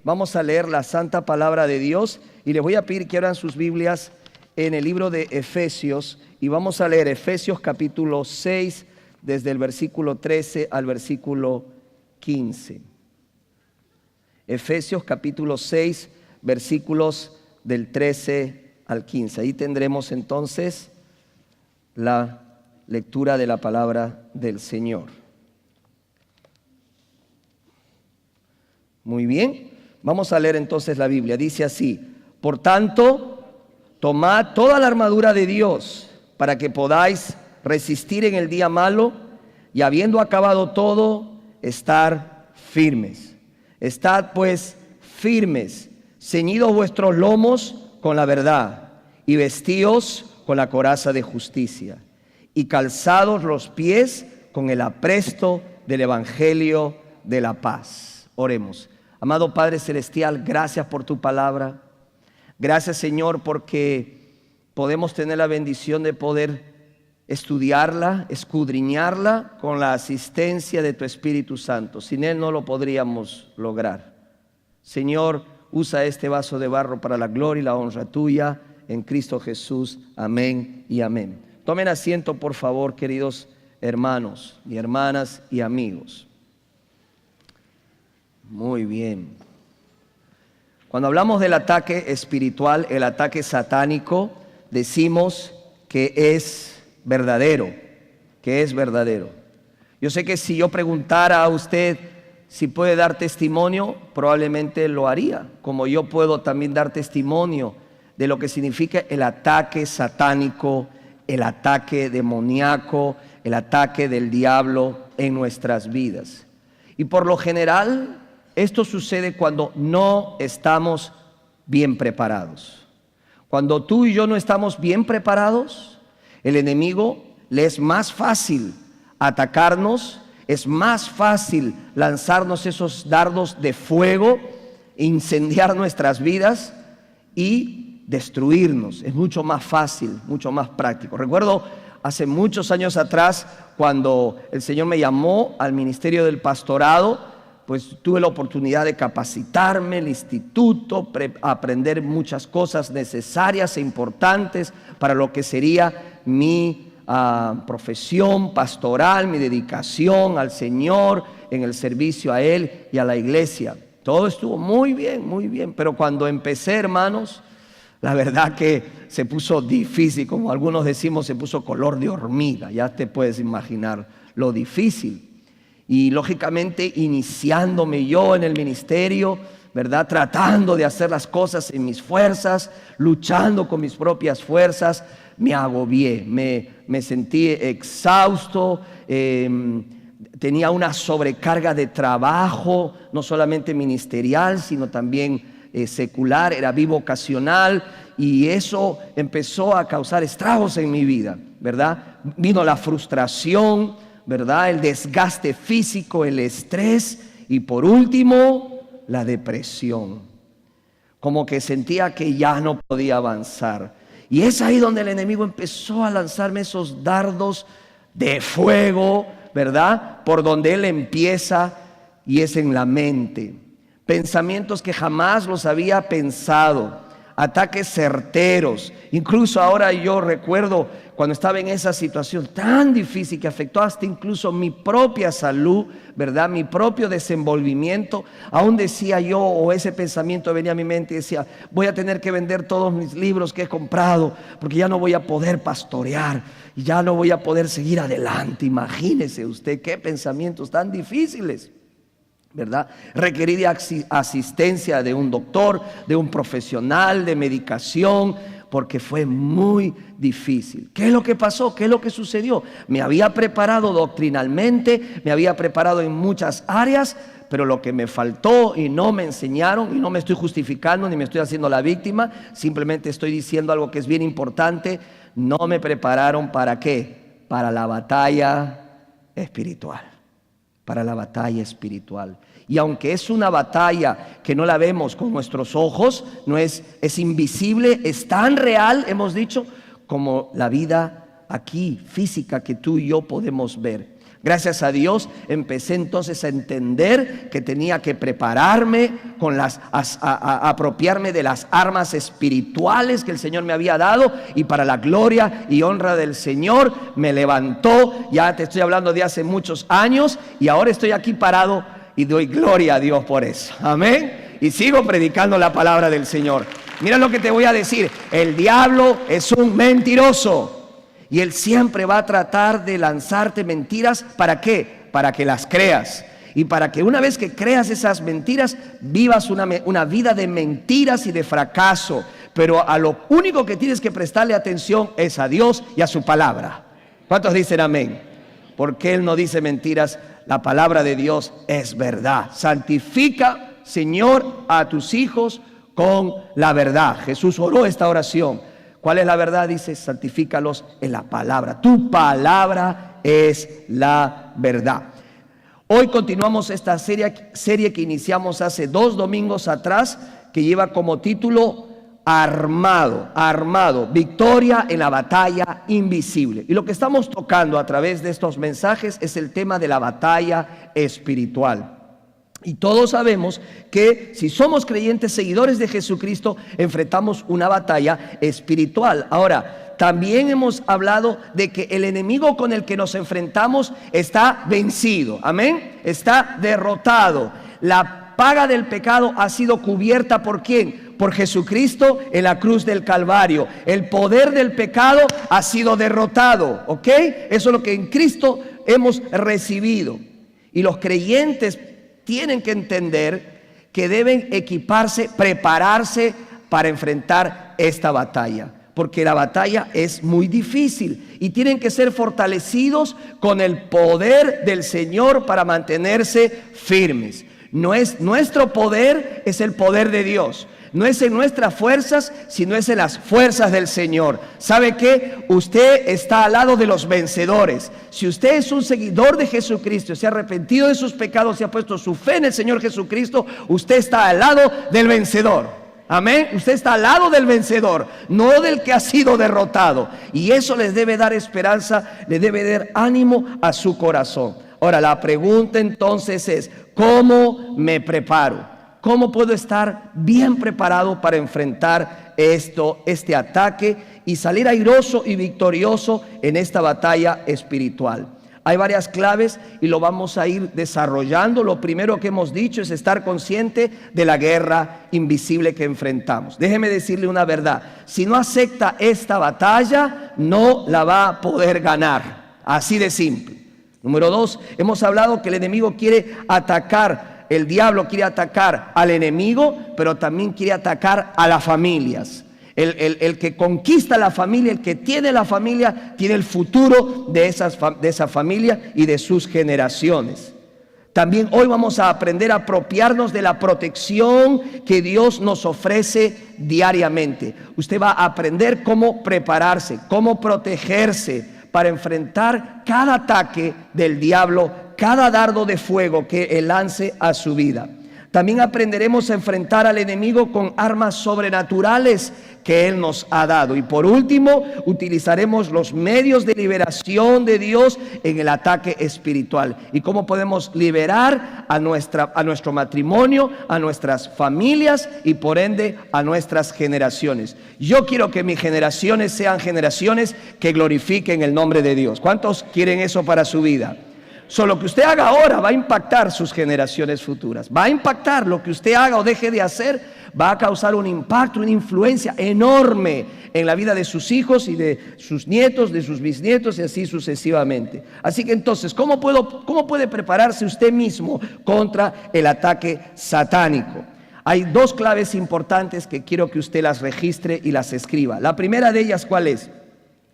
Vamos a leer la santa palabra de Dios y les voy a pedir que abran sus Biblias en el libro de Efesios y vamos a leer Efesios capítulo 6 desde el versículo 13 al versículo 15. Efesios capítulo 6 versículos del 13 al 15. Ahí tendremos entonces la lectura de la palabra del Señor. Muy bien, vamos a leer entonces la Biblia. Dice así: por tanto, tomad toda la armadura de Dios para que podáis resistir en el día malo y habiendo acabado todo, estar firmes. Estad pues firmes, ceñidos vuestros lomos con la verdad y vestíos con la coraza de justicia y calzados los pies con el apresto del evangelio de la paz. Oremos. Amado Padre Celestial, gracias por tu palabra. Gracias, Señor, porque podemos tener la bendición de poder estudiarla, escudriñarla con la asistencia de tu Espíritu Santo. Sin Él no lo podríamos lograr. Señor, usa este vaso de barro para la gloria y la honra tuya en Cristo Jesús. Amén y amén. Tomen asiento, por favor, queridos hermanos y hermanas y amigos. Muy bien. Cuando hablamos del ataque espiritual, el ataque satánico, decimos que es verdadero, que es verdadero. Yo sé que si yo preguntara a usted si puede dar testimonio, probablemente lo haría, como yo puedo también dar testimonio de lo que significa el ataque satánico, el ataque demoníaco, el ataque del diablo en nuestras vidas. Y por lo general, esto sucede cuando no estamos bien preparados. Cuando tú y yo no estamos bien preparados, el enemigo le es más fácil atacarnos, es más fácil lanzarnos esos dardos de fuego, incendiar nuestras vidas y destruirnos. Es mucho más fácil, mucho más práctico. Recuerdo hace muchos años atrás, cuando el Señor me llamó al ministerio del pastorado, pues tuve la oportunidad de capacitarme, el instituto, aprender muchas cosas necesarias e importantes para lo que sería mi profesión pastoral, mi dedicación al Señor, en el servicio a Él y a la iglesia. Todo estuvo muy bien, pero cuando empecé, hermanos, la verdad que se puso difícil, como algunos decimos, se puso color de hormiga. Ya te puedes imaginar lo difícil. Y lógicamente iniciándome yo en el ministerio, ¿verdad? Tratando de hacer las cosas en mis fuerzas, luchando con mis propias fuerzas, me agobié, me sentí exhausto, tenía una sobrecarga de trabajo, no solamente ministerial, sino también secular, era bivocacional, y eso empezó a causar estragos en mi vida, ¿verdad? Vino la frustración, ¿verdad? El desgaste físico, el estrés y por último la depresión. Como que sentía que ya no podía avanzar. Y es ahí donde el enemigo empezó a lanzarme esos dardos de fuego, ¿verdad? Por donde él empieza, y es en la mente. Pensamientos que jamás los había pensado. Ataques certeros. Incluso ahora yo recuerdo cuando estaba en esa situación tan difícil que afectó hasta incluso mi propia salud, ¿verdad? Mi propio desenvolvimiento. Aún decía yo, o ese pensamiento venía a mi mente y decía: voy a tener que vender todos mis libros que he comprado porque ya no voy a poder pastorear y ya no voy a poder seguir adelante. Imagínese usted qué pensamientos tan difíciles, ¿verdad? Requerí de asistencia de un doctor, de un profesional, de medicación, porque fue muy difícil. ¿Qué es lo que pasó? ¿Qué es lo que sucedió? Me había preparado doctrinalmente, me había preparado en muchas áreas, pero lo que me faltó y no me enseñaron, y no me estoy justificando ni me estoy haciendo la víctima, simplemente estoy diciendo algo que es bien importante: no me prepararon ¿para qué? Para la batalla espiritual. Para la batalla espiritual. Y aunque es una batalla que no la vemos con nuestros ojos, no es invisible, es tan real, hemos dicho, como la vida aquí física que tú y yo podemos ver. Gracias a Dios empecé entonces a entender que tenía que prepararme con a apropiarme de las armas espirituales que el Señor me había dado, y para la gloria y honra del Señor me levantó. Ya te estoy hablando de hace muchos años, y ahora estoy aquí parado y doy gloria a Dios por eso. Amén. Y sigo predicando la palabra del Señor. Mira lo que te voy a decir: el diablo es un mentiroso. Y él siempre va a tratar de lanzarte mentiras. ¿Para qué? Para que las creas. Y para que una vez que creas esas mentiras, vivas una vida de mentiras y de fracaso. Pero a lo único que tienes que prestarle atención es a Dios y a su palabra. ¿Cuántos dicen amén? Porque Él no dice mentiras. La palabra de Dios es verdad. Santifica, Señor, a tus hijos con la verdad. Jesús oró esta oración. ¿Cuál es la verdad? Dice: santifícalos en la palabra. Tu palabra es la verdad. Hoy continuamos esta serie que iniciamos hace 2 domingos atrás, que lleva como título Armado, victoria en la batalla invisible. Y lo que estamos tocando a través de estos mensajes es el tema de la batalla espiritual. Y todos sabemos que si somos creyentes, seguidores de Jesucristo, enfrentamos una batalla espiritual. Ahora, también hemos hablado de que el enemigo con el que nos enfrentamos está vencido. Amén. Está derrotado. La paga del pecado ha sido cubierta ¿por quién? Por Jesucristo en la cruz del Calvario. El poder del pecado ha sido derrotado. ¿Ok? Eso es lo que en Cristo hemos recibido. Y los creyentes tienen que entender que deben equiparse, prepararse para enfrentar esta batalla, porque la batalla es muy difícil y tienen que ser fortalecidos con el poder del Señor para mantenerse firmes. No es nuestro poder, es el poder de Dios. No es en nuestras fuerzas, sino es en las fuerzas del Señor. ¿Sabe qué? Usted está al lado de los vencedores. Si usted es un seguidor de Jesucristo, se ha arrepentido de sus pecados y ha puesto su fe en el Señor Jesucristo, usted está al lado del vencedor. Amén. Usted está al lado del vencedor, no del que ha sido derrotado. Y eso les debe dar esperanza, le debe dar ánimo a su corazón. Ahora, la pregunta entonces es: ¿cómo me preparo? ¿Cómo puedo estar bien preparado para enfrentar este ataque y salir airoso y victorioso en esta batalla espiritual? Hay varias claves y lo vamos a ir desarrollando. Lo primero que hemos dicho es estar consciente de la guerra invisible que enfrentamos. Déjeme decirle una verdad: si no acepta esta batalla, no la va a poder ganar. Así de simple. Número 2, hemos hablado que el enemigo quiere atacar. El diablo quiere atacar al enemigo, pero también quiere atacar a las familias. El que conquista la familia, el que tiene la familia, tiene el futuro de esa familia y de sus generaciones. También hoy vamos a aprender a apropiarnos de la protección que Dios nos ofrece diariamente. Usted va a aprender cómo prepararse, cómo protegerse para enfrentar cada ataque del diablo, cada dardo de fuego que él lance a su vida. También aprenderemos a enfrentar al enemigo con armas sobrenaturales que Él nos ha dado. Y por último, utilizaremos los medios de liberación de Dios en el ataque espiritual. Y cómo podemos liberar a nuestro matrimonio, a nuestras familias y por ende a nuestras generaciones. Yo quiero que mis generaciones sean generaciones que glorifiquen el nombre de Dios. ¿Cuántos quieren eso para su vida? Lo que usted haga ahora va a impactar sus generaciones futuras. Va a impactar lo que usted haga o deje de hacer. Va a causar un impacto, una influencia enorme en la vida de sus hijos y de sus nietos, de sus bisnietos y así sucesivamente. Así que entonces, ¿cómo puede prepararse usted mismo contra el ataque satánico? Hay 2 claves importantes que quiero que usted las registre y las escriba. La primera de ellas, ¿cuál es?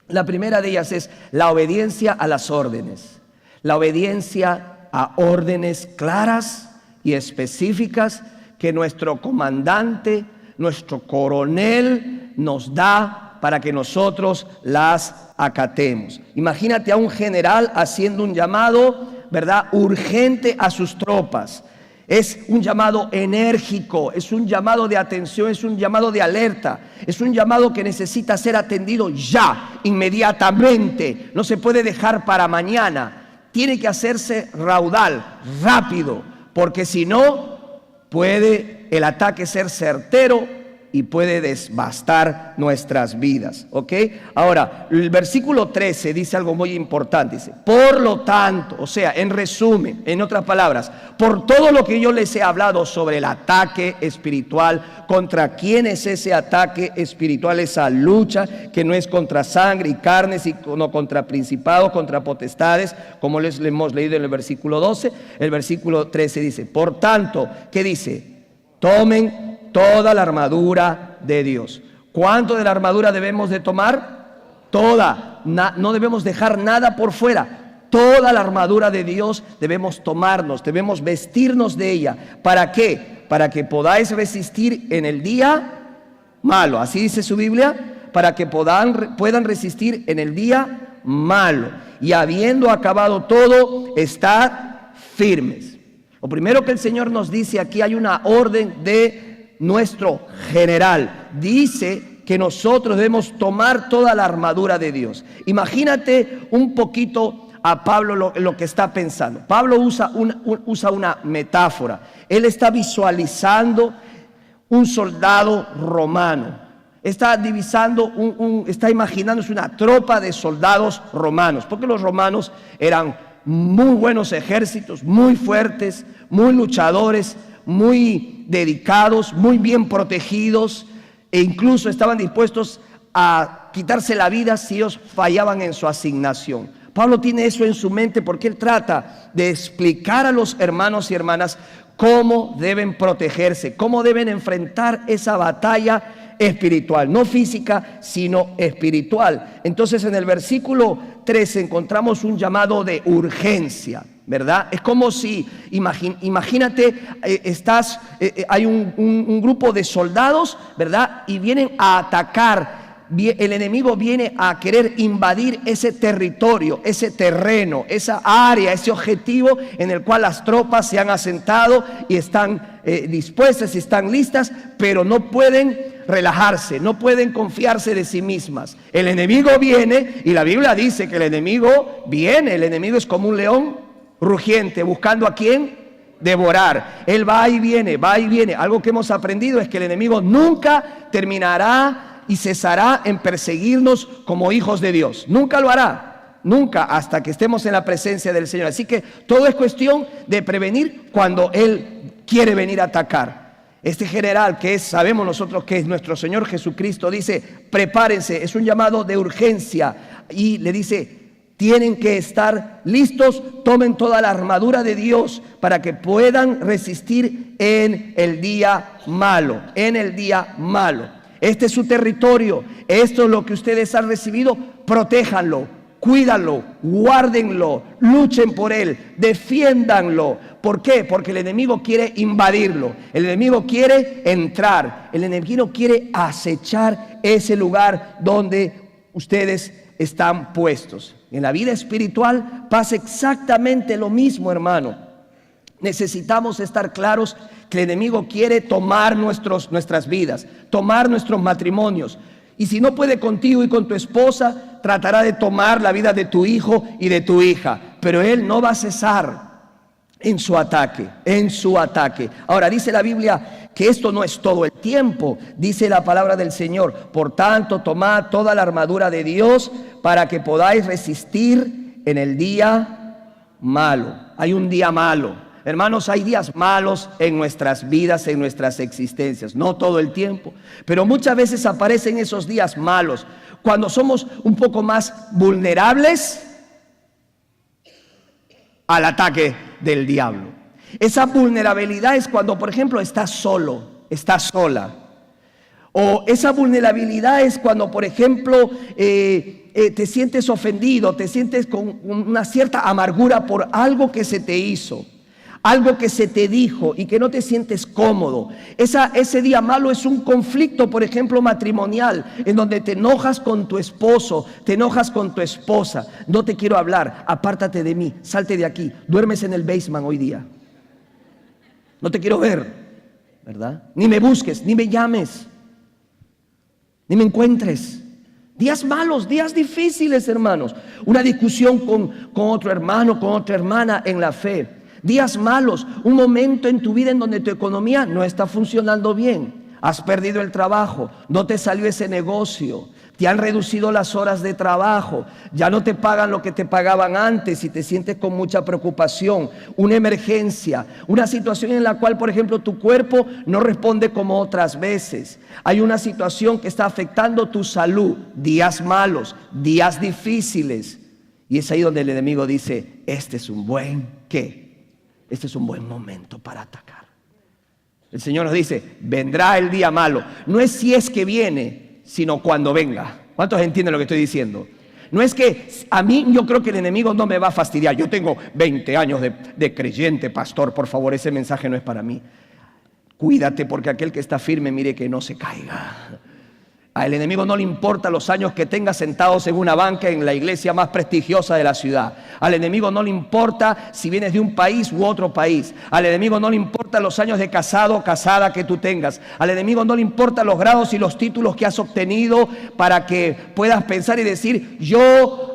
La primera de ellas es la obediencia a las órdenes. La obediencia a órdenes claras y específicas que nuestro comandante, nuestro coronel nos da para que nosotros las acatemos. Imagínate a un general haciendo un llamado, ¿verdad?, urgente a sus tropas. Es un llamado enérgico, es un llamado de atención, es un llamado de alerta, es un llamado que necesita ser atendido ya, inmediatamente. No se puede dejar para mañana. tiene que hacerse raudal, rápido, porque si no, puede el ataque ser certero y puede devastar nuestras vidas, ¿ok? Ahora, el versículo 13 dice algo muy importante, dice, por lo tanto, o sea, en resumen, en otras palabras, por todo lo que yo les he hablado sobre el ataque espiritual, ¿contra quién es ese ataque espiritual? Esa lucha que no es contra sangre y carne, sino contra principados, contra potestades, como les hemos leído en el versículo 12. El versículo 13 dice, por tanto, ¿qué dice? Tomen toda la armadura de Dios. ¿Cuánto de la armadura debemos de tomar? Toda. No debemos dejar nada por fuera. Toda la armadura de Dios debemos tomarnos, debemos vestirnos de ella. ¿Para qué? Para que podáis resistir en el día malo. Así dice su Biblia. Para que puedan resistir en el día malo. Y habiendo acabado todo, estad firmes. Lo primero que el Señor nos dice aquí, hay una orden de nuestro general. Dice que nosotros debemos tomar toda la armadura de Dios. Imagínate un poquito a Pablo lo que está pensando. Pablo usa una metáfora. Él está visualizando un soldado romano. Está divisando, está imaginándose una tropa de soldados romanos. Porque los romanos eran muy buenos ejércitos, muy fuertes, muy luchadores, muy dedicados, muy bien protegidos, e incluso estaban dispuestos a quitarse la vida si ellos fallaban en su asignación. Pablo tiene eso en su mente porque él trata de explicar a los hermanos y hermanas cómo deben protegerse, cómo deben enfrentar esa batalla espiritual, no física, sino espiritual. Entonces en el versículo 13 encontramos un llamado de urgencia, ¿verdad? Es como si, imagínate, hay un grupo de soldados, ¿verdad? Y vienen a atacar. El enemigo viene a querer invadir ese territorio, ese terreno, esa área, ese objetivo en el cual las tropas se han asentado y están dispuestas y están listas, pero no pueden relajarse, no pueden confiarse de sí mismas. El enemigo viene y la Biblia dice que el enemigo viene, el enemigo es como un león rugiente buscando a quién devorar. Él va y viene, va y viene. Algo que hemos aprendido es que el enemigo nunca terminará y cesará en perseguirnos como hijos de Dios. Nunca lo hará, nunca, hasta que estemos en la presencia del Señor. Así que todo es cuestión de prevenir cuando Él quiere venir a atacar. Este general que es, sabemos nosotros que es nuestro Señor Jesucristo, dice, prepárense, es un llamado de urgencia. Y le dice, tienen que estar listos, tomen toda la armadura de Dios para que puedan resistir en el día malo, en el día malo. Este es su territorio, esto es lo que ustedes han recibido, protéjanlo, cuídanlo, guárdenlo, luchen por él, defiéndanlo. ¿Por qué? Porque el enemigo quiere invadirlo, el enemigo quiere entrar, el enemigo quiere acechar ese lugar donde ustedes están puestos. En la vida espiritual pasa exactamente lo mismo, hermano. Necesitamos estar claros que el enemigo quiere tomar nuestras vidas, tomar nuestros matrimonios. Y si no puede contigo y con tu esposa, tratará de tomar la vida de tu hijo y de tu hija. Pero él no va a cesar en su ataque, en su ataque. Ahora dice la Biblia que esto no es todo el tiempo. Dice la palabra del Señor, por tanto, tomad toda la armadura de Dios para que podáis resistir en el día malo. Hay un día malo. Hermanos, hay días malos en nuestras vidas, en nuestras existencias, no todo el tiempo, pero muchas veces aparecen esos días malos, cuando somos un poco más vulnerables al ataque del diablo. Esa vulnerabilidad es cuando, por ejemplo, estás solo, estás sola. O esa vulnerabilidad es cuando, por ejemplo, te sientes ofendido, te sientes con una cierta amargura por algo que se te hizo. Algo que se te dijo y que no te sientes cómodo. Ese día malo es un conflicto, por ejemplo, matrimonial, en donde te enojas con tu esposo, te enojas con tu esposa. No te quiero hablar, apártate de mí, salte de aquí, duermes en el basement hoy día. No te quiero ver, ¿verdad? Ni me busques, ni me llames, ni me encuentres. Días malos, días difíciles, hermanos. Una discusión con otro hermano, con otra hermana en la fe. Días malos, un momento en tu vida en donde tu economía no está funcionando bien. Has perdido el trabajo, no te salió ese negocio, te han reducido las horas de trabajo, ya no te pagan lo que te pagaban antes y te sientes con mucha preocupación, una emergencia, una situación en la cual, por ejemplo, tu cuerpo no responde como otras veces. Hay una situación que está afectando tu salud, días malos, días difíciles. Y es ahí donde el enemigo dice, este es un buen, ¿qué? Este es un buen momento para atacar. El Señor nos dice, vendrá el día malo. No es si es que viene, sino cuando venga. ¿Cuántos entienden lo que estoy diciendo? No es que a mí, yo creo que el enemigo no me va a fastidiar. Yo tengo 20 años de creyente, pastor. Por favor, ese mensaje no es para mí. Cuídate, porque aquel que está firme, mire que no se caiga. Al enemigo no le importa los años que tengas sentados en una banca en la iglesia más prestigiosa de la ciudad. Al enemigo no le importa si vienes de un país u otro país. Al enemigo no le importa los años de casado o casada que tú tengas. Al enemigo no le importa los grados y los títulos que has obtenido para que puedas pensar y decir,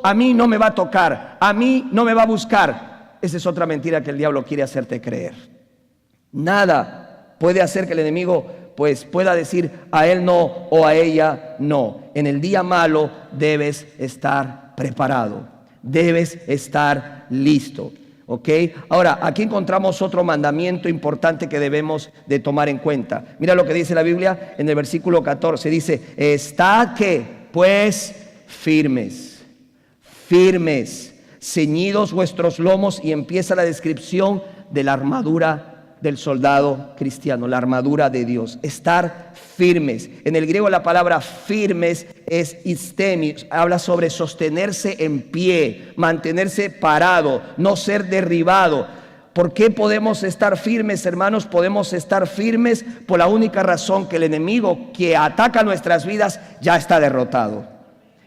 a mí no me va a tocar, a mí no me va a buscar. Esa es otra mentira que el diablo quiere hacerte creer. Nada puede hacer que el enemigo pues pueda decir a él no o a ella no. En el día malo debes estar preparado, debes estar listo, ¿ok? Ahora, aquí encontramos otro mandamiento importante que debemos de tomar en cuenta. Mira lo que dice la Biblia en el versículo 14, dice, estad ¿qué? Pues firmes, ceñidos vuestros lomos, y empieza la descripción de la armadura del soldado cristiano, la armadura de Dios. Estar firmes. En el griego la palabra firmes es istemi, habla sobre sostenerse en pie, mantenerse parado, no ser derribado. ¿Por qué podemos estar firmes, hermanos? Podemos estar firmes por la única razón que el enemigo que ataca nuestras vidas ya está derrotado.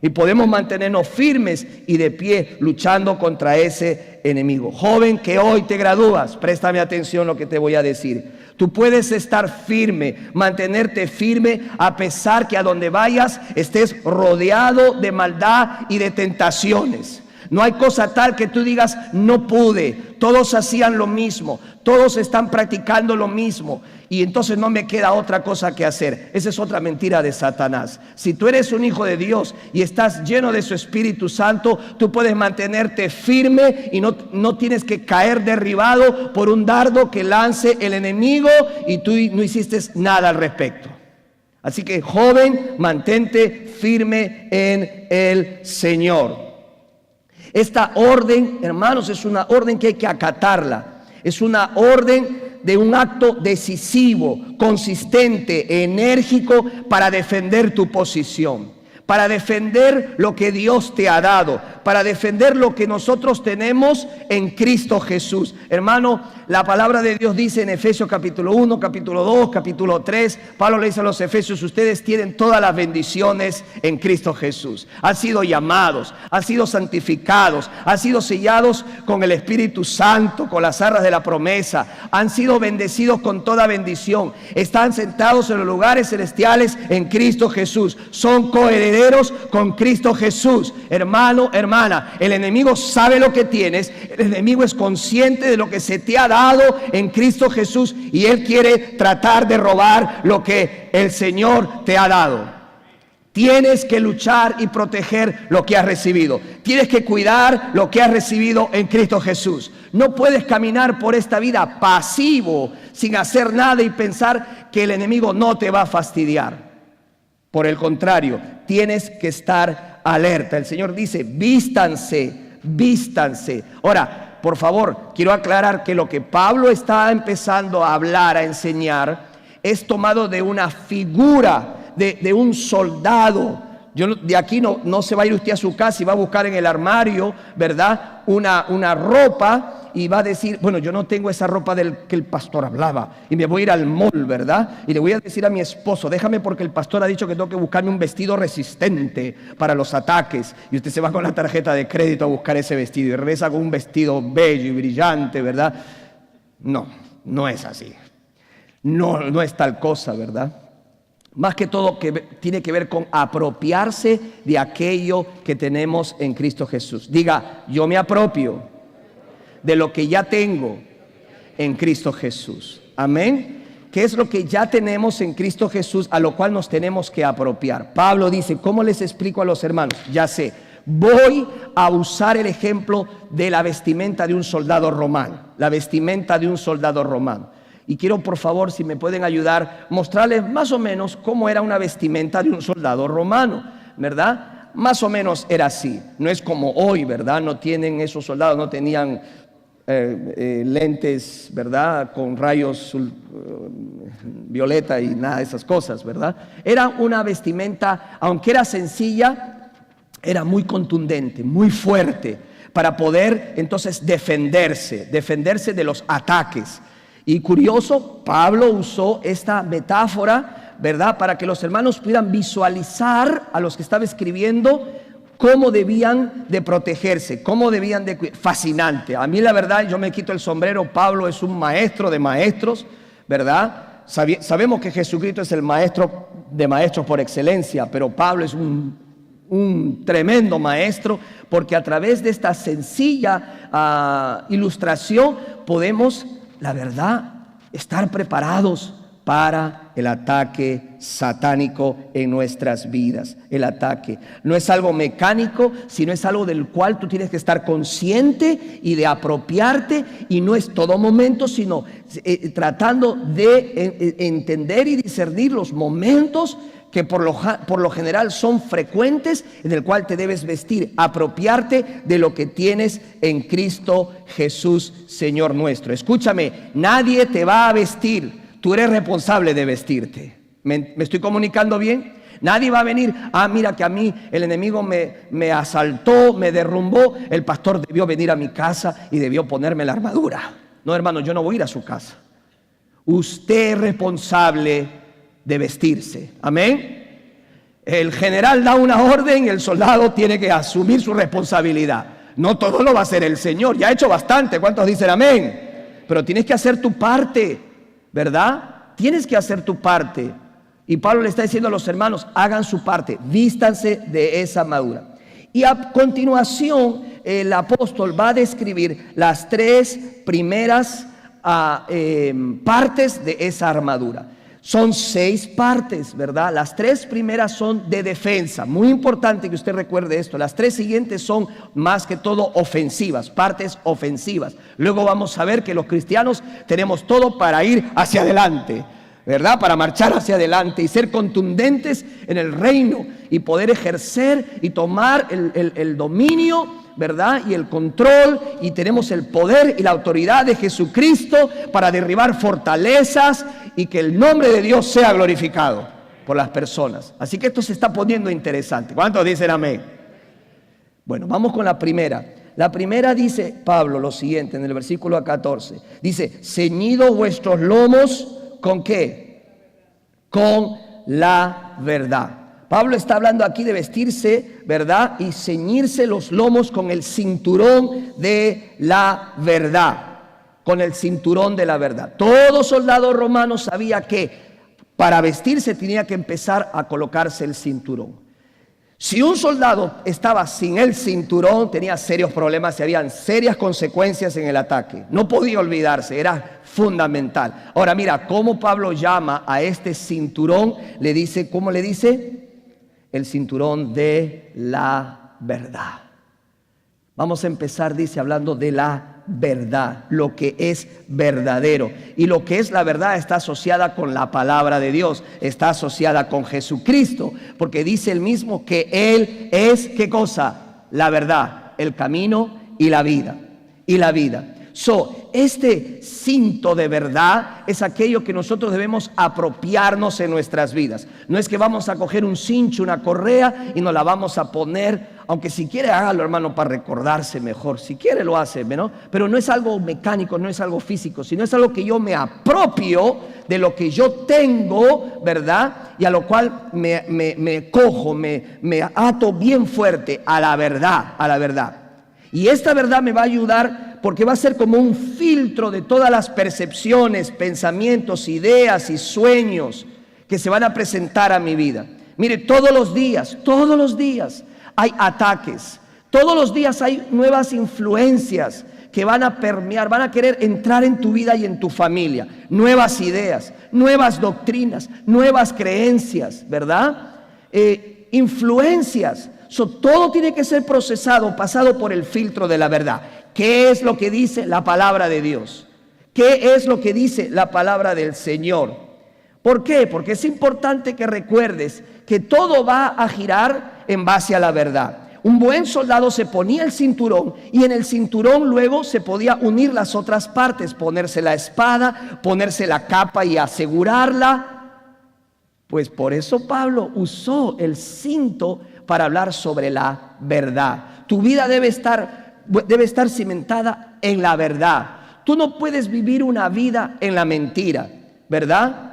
Y podemos mantenernos firmes y de pie luchando contra ese enemigo. Joven que hoy te gradúas, préstame atención lo que te voy a decir. Tú puedes estar firme, mantenerte firme a pesar que a donde vayas estés rodeado de maldad y de tentaciones. No hay cosa tal que tú digas, no pude, todos hacían lo mismo, todos están practicando lo mismo y entonces no me queda otra cosa que hacer. Esa es otra mentira de Satanás. Si tú eres un hijo de Dios y estás lleno de su Espíritu Santo, tú puedes mantenerte firme y no tienes que caer derribado por un dardo que lance el enemigo y tú no hiciste nada al respecto. Así que, joven, mantente firme en el Señor. Esta orden, hermanos, es una orden que hay que acatarla. Es una orden de un acto decisivo, consistente, enérgico para defender tu posición, para defender lo que Dios te ha dado, para defender lo que nosotros tenemos en Cristo Jesús. Hermano, la palabra de Dios dice en Efesios capítulo 1, capítulo 2, capítulo 3, Pablo le dice a los Efesios, ustedes tienen todas las bendiciones en Cristo Jesús. Han sido llamados, han sido santificados, han sido sellados con el Espíritu Santo, con las arras de la promesa, han sido bendecidos con toda bendición, están sentados en los lugares celestiales en Cristo Jesús, son coherederos con Cristo Jesús. Hermano, hermana, el enemigo sabe lo que tienes, el enemigo es consciente de lo que se te ha dado en Cristo Jesús y él quiere tratar de robar lo que el Señor te ha dado. Tienes que luchar y proteger lo que has recibido. Tienes que cuidar lo que has recibido en Cristo Jesús. No puedes caminar por esta vida pasivo, sin hacer nada y pensar que el enemigo no te va a fastidiar. Por el contrario, tienes que estar alerta. El Señor dice, vístanse. Ahora, por favor, quiero aclarar que lo que Pablo está empezando a hablar, a enseñar, es tomado de una figura de un soldado. De aquí no se va a ir usted a su casa y va a buscar en el armario, ¿verdad? Una ropa y va a decir, bueno, yo no tengo esa ropa del que el pastor hablaba y me voy a ir al mall, ¿verdad? Y le voy a decir a mi esposo, déjame porque el pastor ha dicho que tengo que buscarme un vestido resistente para los ataques. Y usted se va con la tarjeta de crédito a buscar ese vestido y regresa con un vestido bello y brillante, ¿verdad? No es así. No es tal cosa, ¿verdad? Más que todo que tiene que ver con apropiarse de aquello que tenemos en Cristo Jesús. Diga, yo me apropio de lo que ya tengo en Cristo Jesús. Amén. ¿Qué es lo que ya tenemos en Cristo Jesús, a lo cual nos tenemos que apropiar? Pablo dice, ¿cómo les explico a los hermanos? Ya sé, voy a usar el ejemplo de la vestimenta de un soldado romano. La vestimenta de un soldado romano. Y quiero, por favor, si me pueden ayudar, mostrarles más o menos cómo era una vestimenta de un soldado romano, ¿verdad? Más o menos era así. No es como hoy, ¿verdad? No tienen, esos soldados no tenían lentes, ¿verdad? Con rayos violeta y nada de esas cosas, ¿verdad? Era una vestimenta, aunque era sencilla, era muy contundente, muy fuerte, para poder entonces defenderse de los ataques. Y curioso, Pablo usó esta metáfora, ¿verdad? Para que los hermanos pudieran visualizar a los que estaba escribiendo cómo debían de protegerse, cómo debían de... Fascinante. A mí la verdad, yo me quito el sombrero. Pablo es un maestro de maestros, ¿verdad? Sabemos que Jesucristo es el maestro de maestros por excelencia, pero Pablo es un tremendo maestro, porque a través de esta sencilla ilustración podemos, la verdad, estar preparados para el ataque satánico en nuestras vidas. El ataque no es algo mecánico, sino es algo del cual tú tienes que estar consciente y de apropiarte, y no es todo momento, sino tratando de entender y discernir los momentos que por lo general son frecuentes, en el cual te debes vestir, apropiarte de lo que tienes en Cristo Jesús, Señor nuestro. Escúchame, nadie te va a vestir. Tú eres responsable de vestirte. ¿Me estoy comunicando bien? Nadie va a venir, mira que a mí el enemigo me asaltó, me derrumbó, el pastor debió venir a mi casa y debió ponerme la armadura. No, hermano, yo no voy a ir a su casa. Usted es responsable de vestirse. Amén. El general da una orden y el soldado tiene que asumir su responsabilidad. No todo lo va a hacer el Señor. Ya ha hecho bastante. ¿Cuántos dicen amén? Pero tienes que hacer tu parte, ¿verdad? Tienes que hacer tu parte. Y Pablo le está diciendo a los hermanos, hagan su parte, vístanse de esa armadura. Y a continuación el apóstol va a describir las tres primeras partes de esa armadura. Son 6 partes, ¿verdad? Las 3 primeras son de defensa. Muy importante que usted recuerde esto. Las 3 siguientes son más que todo ofensivas, partes ofensivas. Luego vamos a ver que los cristianos tenemos todo para ir hacia adelante, ¿verdad? Para marchar hacia adelante y ser contundentes en el reino y poder ejercer y tomar el dominio, ¿verdad? Y el control, y tenemos el poder y la autoridad de Jesucristo para derribar fortalezas y que el nombre de Dios sea glorificado por las personas. Así que esto se está poniendo interesante. ¿Cuántos dicen amén? Bueno, vamos con la primera. La primera dice Pablo lo siguiente en el versículo 14. Dice, ceñidos vuestros lomos, ¿con qué? Con la verdad. Pablo está hablando aquí de vestirse, ¿verdad? Y ceñirse los lomos con el cinturón de la verdad. Con el cinturón de la verdad. Todo soldado romano sabía que para vestirse tenía que empezar a colocarse el cinturón. Si un soldado estaba sin el cinturón, tenía serios problemas y habían serias consecuencias en el ataque. No podía olvidarse, era fundamental. Ahora mira, cómo Pablo llama a este cinturón, le dice, ¿cómo le dice? El cinturón de la verdad. Vamos a empezar, dice, hablando de la verdad, lo que es verdadero. Y lo que es la verdad está asociada con la palabra de Dios, está asociada con Jesucristo, porque dice él mismo que Él es, ¿qué cosa? La verdad, el camino y la vida. Y la vida. Este cinto de verdad es aquello que nosotros debemos apropiarnos en nuestras vidas. No es que vamos a coger un cincho, una correa y nos la vamos a poner, aunque si quiere hágalo, hermano, para recordarse mejor. Si quiere lo hace, ¿no? Pero no es algo mecánico, no es algo físico, sino es algo que yo me apropio de lo que yo tengo, ¿verdad? Y a lo cual me cojo, me ato bien fuerte a la verdad, a la verdad. Y esta verdad me va a ayudar porque va a ser como un filtro de todas las percepciones, pensamientos, ideas y sueños que se van a presentar a mi vida. Mire, todos los días hay ataques. Todos los días hay nuevas influencias que van a permear, van a querer entrar en tu vida y en tu familia. Nuevas ideas, nuevas doctrinas, nuevas creencias, ¿verdad? Influencias. Todo tiene que ser procesado, pasado por el filtro de la verdad. ¿Qué es lo que dice la palabra de Dios? ¿Qué es lo que dice la palabra del Señor? ¿Por qué? Porque es importante que recuerdes que todo va a girar en base a la verdad. Un buen soldado se ponía el cinturón y en el cinturón luego se podía unir las otras partes, ponerse la espada, ponerse la capa y asegurarla. Pues por eso Pablo usó el cinto para hablar sobre la verdad. Tu vida debe estar cimentada en la verdad. Tú no puedes vivir una vida en la mentira, ¿verdad?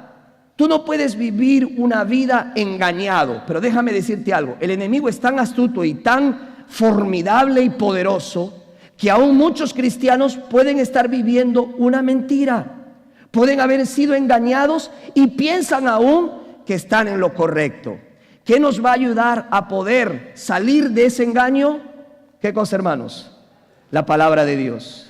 Tú no puedes vivir una vida engañado. Pero déjame decirte algo, el enemigo es tan astuto y tan formidable y poderoso que aún muchos cristianos pueden estar viviendo una mentira. Pueden haber sido engañados y piensan aún que están en lo correcto. ¿Qué nos va a ayudar a poder salir de ese engaño? ¿Qué cosa, hermanos? La palabra de Dios.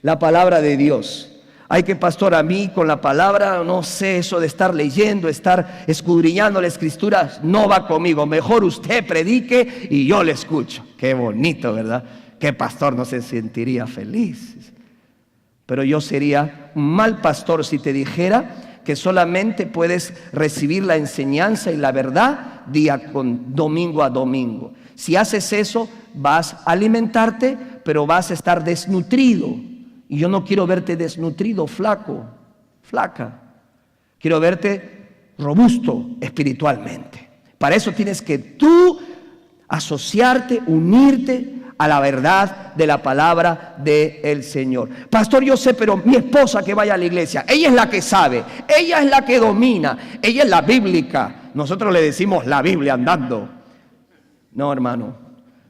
La palabra de Dios. Hay que, pastor, a mí con la palabra, no sé, eso de estar leyendo, estar escudriñando la escritura, no va conmigo. Mejor usted predique y yo le escucho. Qué bonito, ¿verdad? ¿Qué pastor no se sentiría feliz? Pero yo sería un mal pastor si te dijera que solamente puedes recibir la enseñanza y la verdad domingo a domingo. Si haces eso, vas a alimentarte, pero vas a estar desnutrido. Y yo no quiero verte desnutrido, flaco, flaca. Quiero verte robusto espiritualmente. Para eso tienes que tú asociarte, unirte a la verdad de la palabra del Señor. Pastor, yo sé, pero mi esposa que vaya a la iglesia, ella es la que sabe, ella es la que domina, ella es la bíblica. Nosotros le decimos la Biblia andando. No, hermano.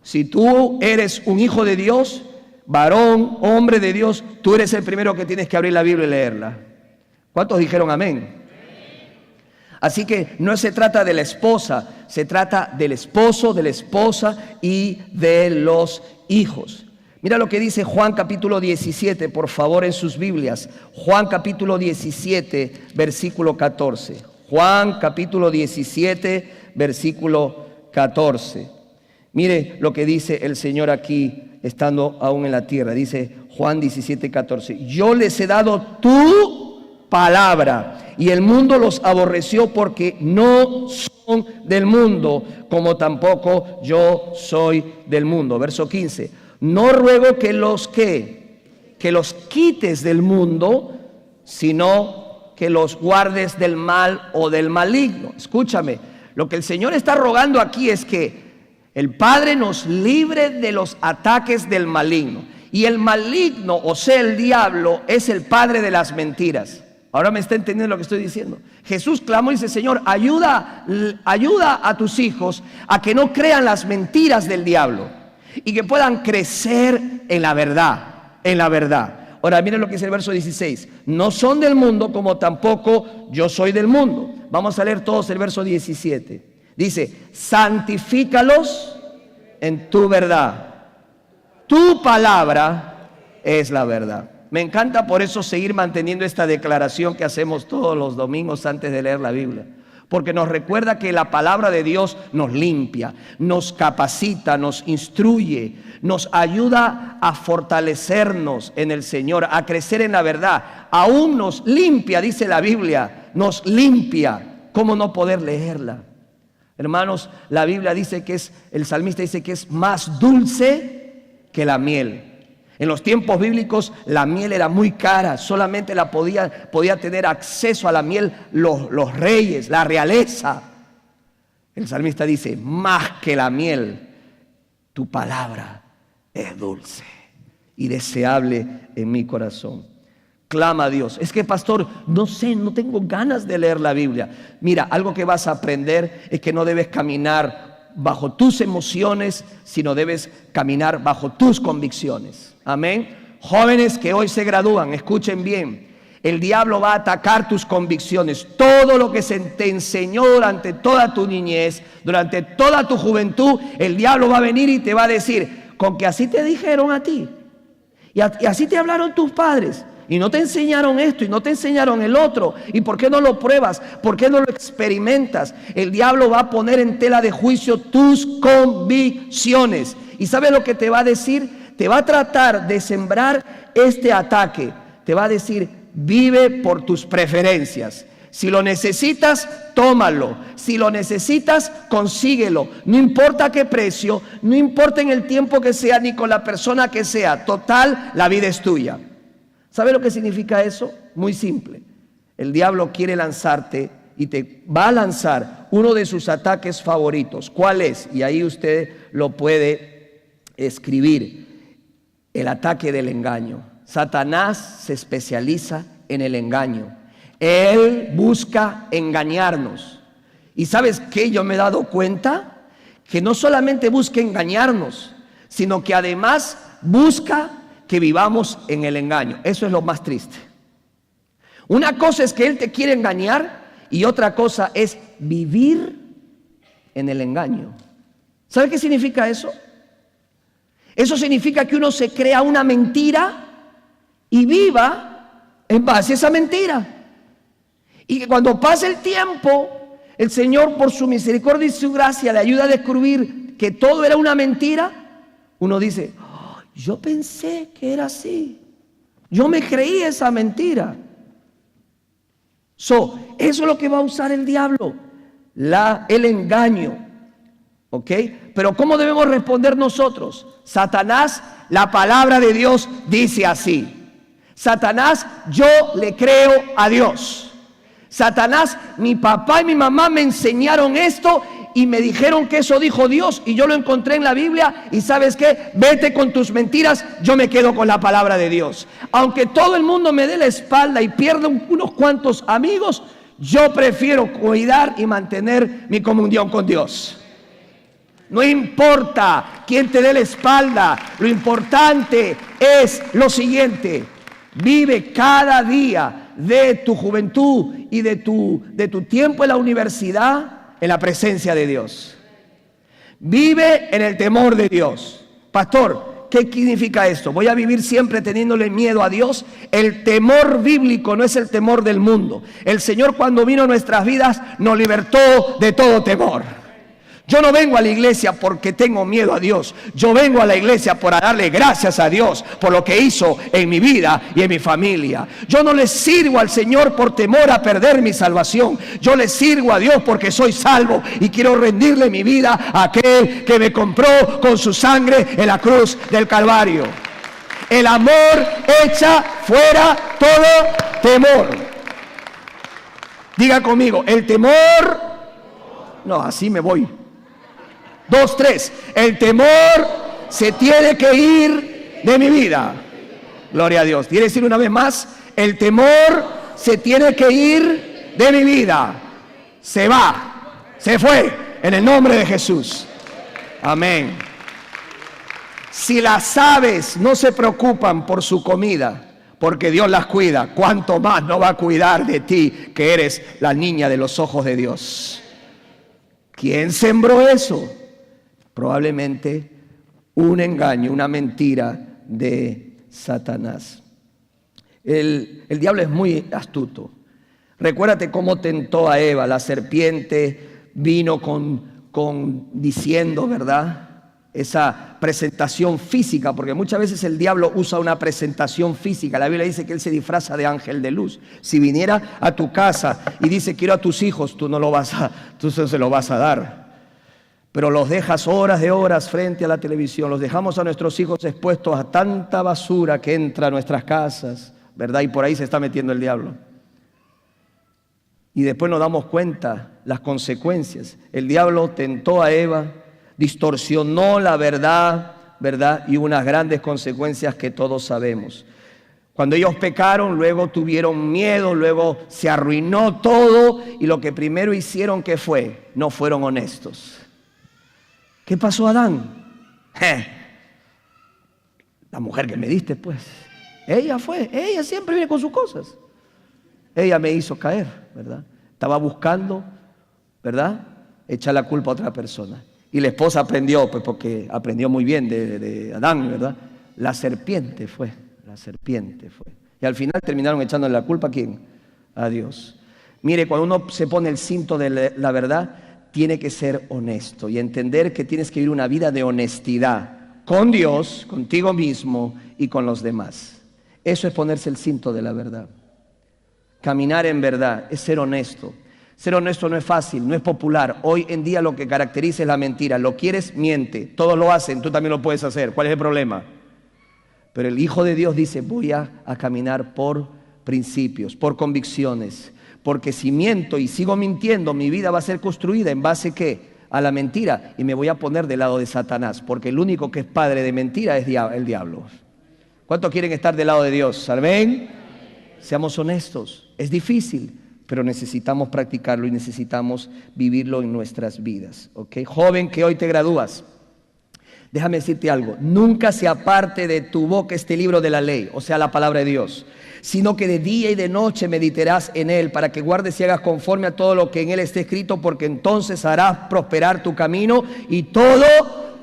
Si tú eres un hijo de Dios, varón, hombre de Dios, tú eres el primero que tienes que abrir la Biblia y leerla. ¿Cuántos dijeron amén? Así que no se trata de la esposa, se trata del esposo, de la esposa y de los hijos. Mira lo que dice Juan capítulo 17, por favor, en sus Biblias. Juan capítulo 17, versículo 14. Juan capítulo 17, versículo 14. Mire lo que dice el Señor aquí, estando aún en la tierra. Dice Juan 17, 14. Yo les he dado tu palabra y el mundo los aborreció porque no son del mundo, como tampoco yo soy del mundo. Verso 15. No ruego que los quites del mundo, sino que los guardes del mal o del maligno. Escúchame, lo que el Señor está rogando aquí es que el Padre nos libre de los ataques del maligno. Y el maligno, o sea, el diablo, es el padre de las mentiras. Ahora me está entendiendo lo que estoy diciendo. Jesús clamó y dice: Señor, ayuda a tus hijos a que no crean las mentiras del diablo y que puedan crecer en la verdad, en la verdad. Ahora miren lo que dice el verso 16. No son del mundo, como tampoco yo soy del mundo. Vamos a leer todos el verso 17. Dice: santifícalos en tu verdad. Tu palabra es la verdad. Me encanta por eso seguir manteniendo esta declaración que hacemos todos los domingos antes de leer la Biblia. Porque nos recuerda que la palabra de Dios nos limpia, nos capacita, nos instruye, nos ayuda a fortalecernos en el Señor, a crecer en la verdad. Aún nos limpia, dice la Biblia, nos limpia. ¿Cómo no poder leerla? Hermanos, la Biblia dice que el salmista dice que es más dulce que la miel. En los tiempos bíblicos la miel era muy cara, solamente podía tener acceso a la miel los reyes, la realeza. El salmista dice: más que la miel, tu palabra es dulce y deseable en mi corazón. Clama a Dios. Es que, pastor, no sé, no tengo ganas de leer la Biblia. Mira, algo que vas a aprender es que no debes caminar bajo tus emociones, sino debes caminar bajo tus convicciones. Amén. Jóvenes que hoy se gradúan, escuchen bien. El diablo va a atacar tus convicciones. Todo lo que se te enseñó durante toda tu niñez, durante toda tu juventud, el diablo va a venir y te va a decir, con que así te dijeron a ti, y así te hablaron tus padres, y no te enseñaron esto, y no te enseñaron el otro, y ¿por qué no lo pruebas? ¿Por qué no lo experimentas? El diablo va a poner en tela de juicio tus convicciones. ¿Y sabes lo que te va a decir? Te va a tratar de sembrar este ataque. Te va a decir, vive por tus preferencias. Si lo necesitas, tómalo. Si lo necesitas, consíguelo. No importa qué precio, no importa en el tiempo que sea, ni con la persona que sea. Total, la vida es tuya. ¿Sabe lo que significa eso? Muy simple. El diablo quiere lanzarte y te va a lanzar uno de sus ataques favoritos. ¿Cuál es? Y ahí usted lo puede escribir. El ataque del engaño. Satanás se especializa en el engaño. Él busca engañarnos. ¿Y sabes qué? Yo me he dado cuenta que no solamente busca engañarnos, sino que además busca que vivamos en el engaño. Eso es lo más triste. Una cosa es que él te quiere engañar y otra cosa es vivir en el engaño. ¿Sabe qué significa eso? Eso significa que uno se crea una mentira y viva en base a esa mentira. Y que cuando pase el tiempo, el Señor por su misericordia y su gracia le ayuda a descubrir que todo era una mentira. Uno dice, oh, yo pensé que era así. Yo me creí esa mentira. Eso es lo que va a usar el diablo, el engaño. ¿Ok? Pero ¿cómo debemos responder nosotros? Satanás, la palabra de Dios dice así. Satanás, yo le creo a Dios. Satanás, mi papá y mi mamá me enseñaron esto y me dijeron que eso dijo Dios y yo lo encontré en la Biblia y ¿sabes qué? Vete con tus mentiras, yo me quedo con la palabra de Dios. Aunque todo el mundo me dé la espalda y pierda unos cuantos amigos, yo prefiero cuidar y mantener mi comunión con Dios. No importa quién te dé la espalda, lo importante es lo siguiente: vive cada día de tu juventud y de tu tiempo en la universidad en la presencia de Dios. Vive en el temor de Dios. Pastor, ¿qué significa esto? ¿Voy a vivir siempre teniéndole miedo a Dios? El temor bíblico no es el temor del mundo. El Señor, cuando vino a nuestras vidas, nos libertó de todo temor. Yo no vengo a la iglesia porque tengo miedo a Dios. Yo vengo a la iglesia para darle gracias a Dios por lo que hizo en mi vida y en mi familia. Yo no le sirvo al Señor por temor a perder mi salvación. Yo le sirvo a Dios porque soy salvo y quiero rendirle mi vida a aquel que me compró con su sangre en la cruz del Calvario. El amor echa fuera todo temor. Diga conmigo, el temor... No, así me voy. 2, 3. El temor se tiene que ir de mi vida. Gloria a Dios. ¿Quiere decir una vez más? El temor se tiene que ir de mi vida. Se va. Se fue. En el nombre de Jesús. Amén. Si las aves no se preocupan por su comida, porque Dios las cuida, ¿cuánto más no va a cuidar de ti, que eres la niña de los ojos de Dios? ¿Quién sembró eso? Probablemente un engaño, una mentira de Satanás. El diablo es muy astuto. Recuérdate cómo tentó a Eva. La serpiente vino diciendo, ¿verdad? Esa presentación física, porque muchas veces el diablo usa una presentación física. La Biblia dice que él se disfraza de ángel de luz. Si viniera a tu casa y dice quiero a tus hijos, tú se lo vas a dar. Pero los dejas horas de horas frente a la televisión, los dejamos a nuestros hijos expuestos a tanta basura que entra a nuestras casas, ¿verdad? Y por ahí se está metiendo el diablo. Y después nos damos cuenta las consecuencias. El diablo tentó a Eva, distorsionó la verdad, ¿verdad? Y unas grandes consecuencias que todos sabemos. Cuando ellos pecaron, luego tuvieron miedo, luego se arruinó todo y lo que primero hicieron, ¿qué fue? No fueron honestos. ¿Qué pasó a Adán? La mujer que me diste, pues. Ella siempre viene con sus cosas. Ella me hizo caer, ¿verdad? Estaba buscando, ¿verdad?, echar la culpa a otra persona. Y la esposa aprendió, pues porque aprendió muy bien de Adán, ¿verdad? La serpiente fue. Y al final terminaron echándole la culpa ¿a quién? A Dios. Mire, cuando uno se pone el cinto de la verdad, tiene que ser honesto y entender que tienes que vivir una vida de honestidad con Dios, contigo mismo y con los demás. Eso es ponerse el cinto de la verdad. Caminar en verdad es ser honesto. Ser honesto no es fácil, no es popular. Hoy en día lo que caracteriza es la mentira. Lo quieres, miente. Todos lo hacen, tú también lo puedes hacer. ¿Cuál es el problema? Pero el Hijo de Dios dice, voy a caminar por principios, por convicciones. Porque si miento y sigo mintiendo, mi vida va a ser construida en base ¿qué? A la mentira. Y me voy a poner del lado de Satanás. Porque el único que es padre de mentira es el diablo. ¿Cuántos quieren estar del lado de Dios? ¿Amén? Seamos honestos. Es difícil, pero necesitamos practicarlo y necesitamos vivirlo en nuestras vidas. ¿Ok? Joven que hoy te gradúas, déjame decirte algo. Nunca se aparte de tu boca este libro de la ley, o sea, la palabra de Dios, sino que de día y de noche meditarás en él, para que guardes y hagas conforme a todo lo que en él esté escrito, porque entonces harás prosperar tu camino y todo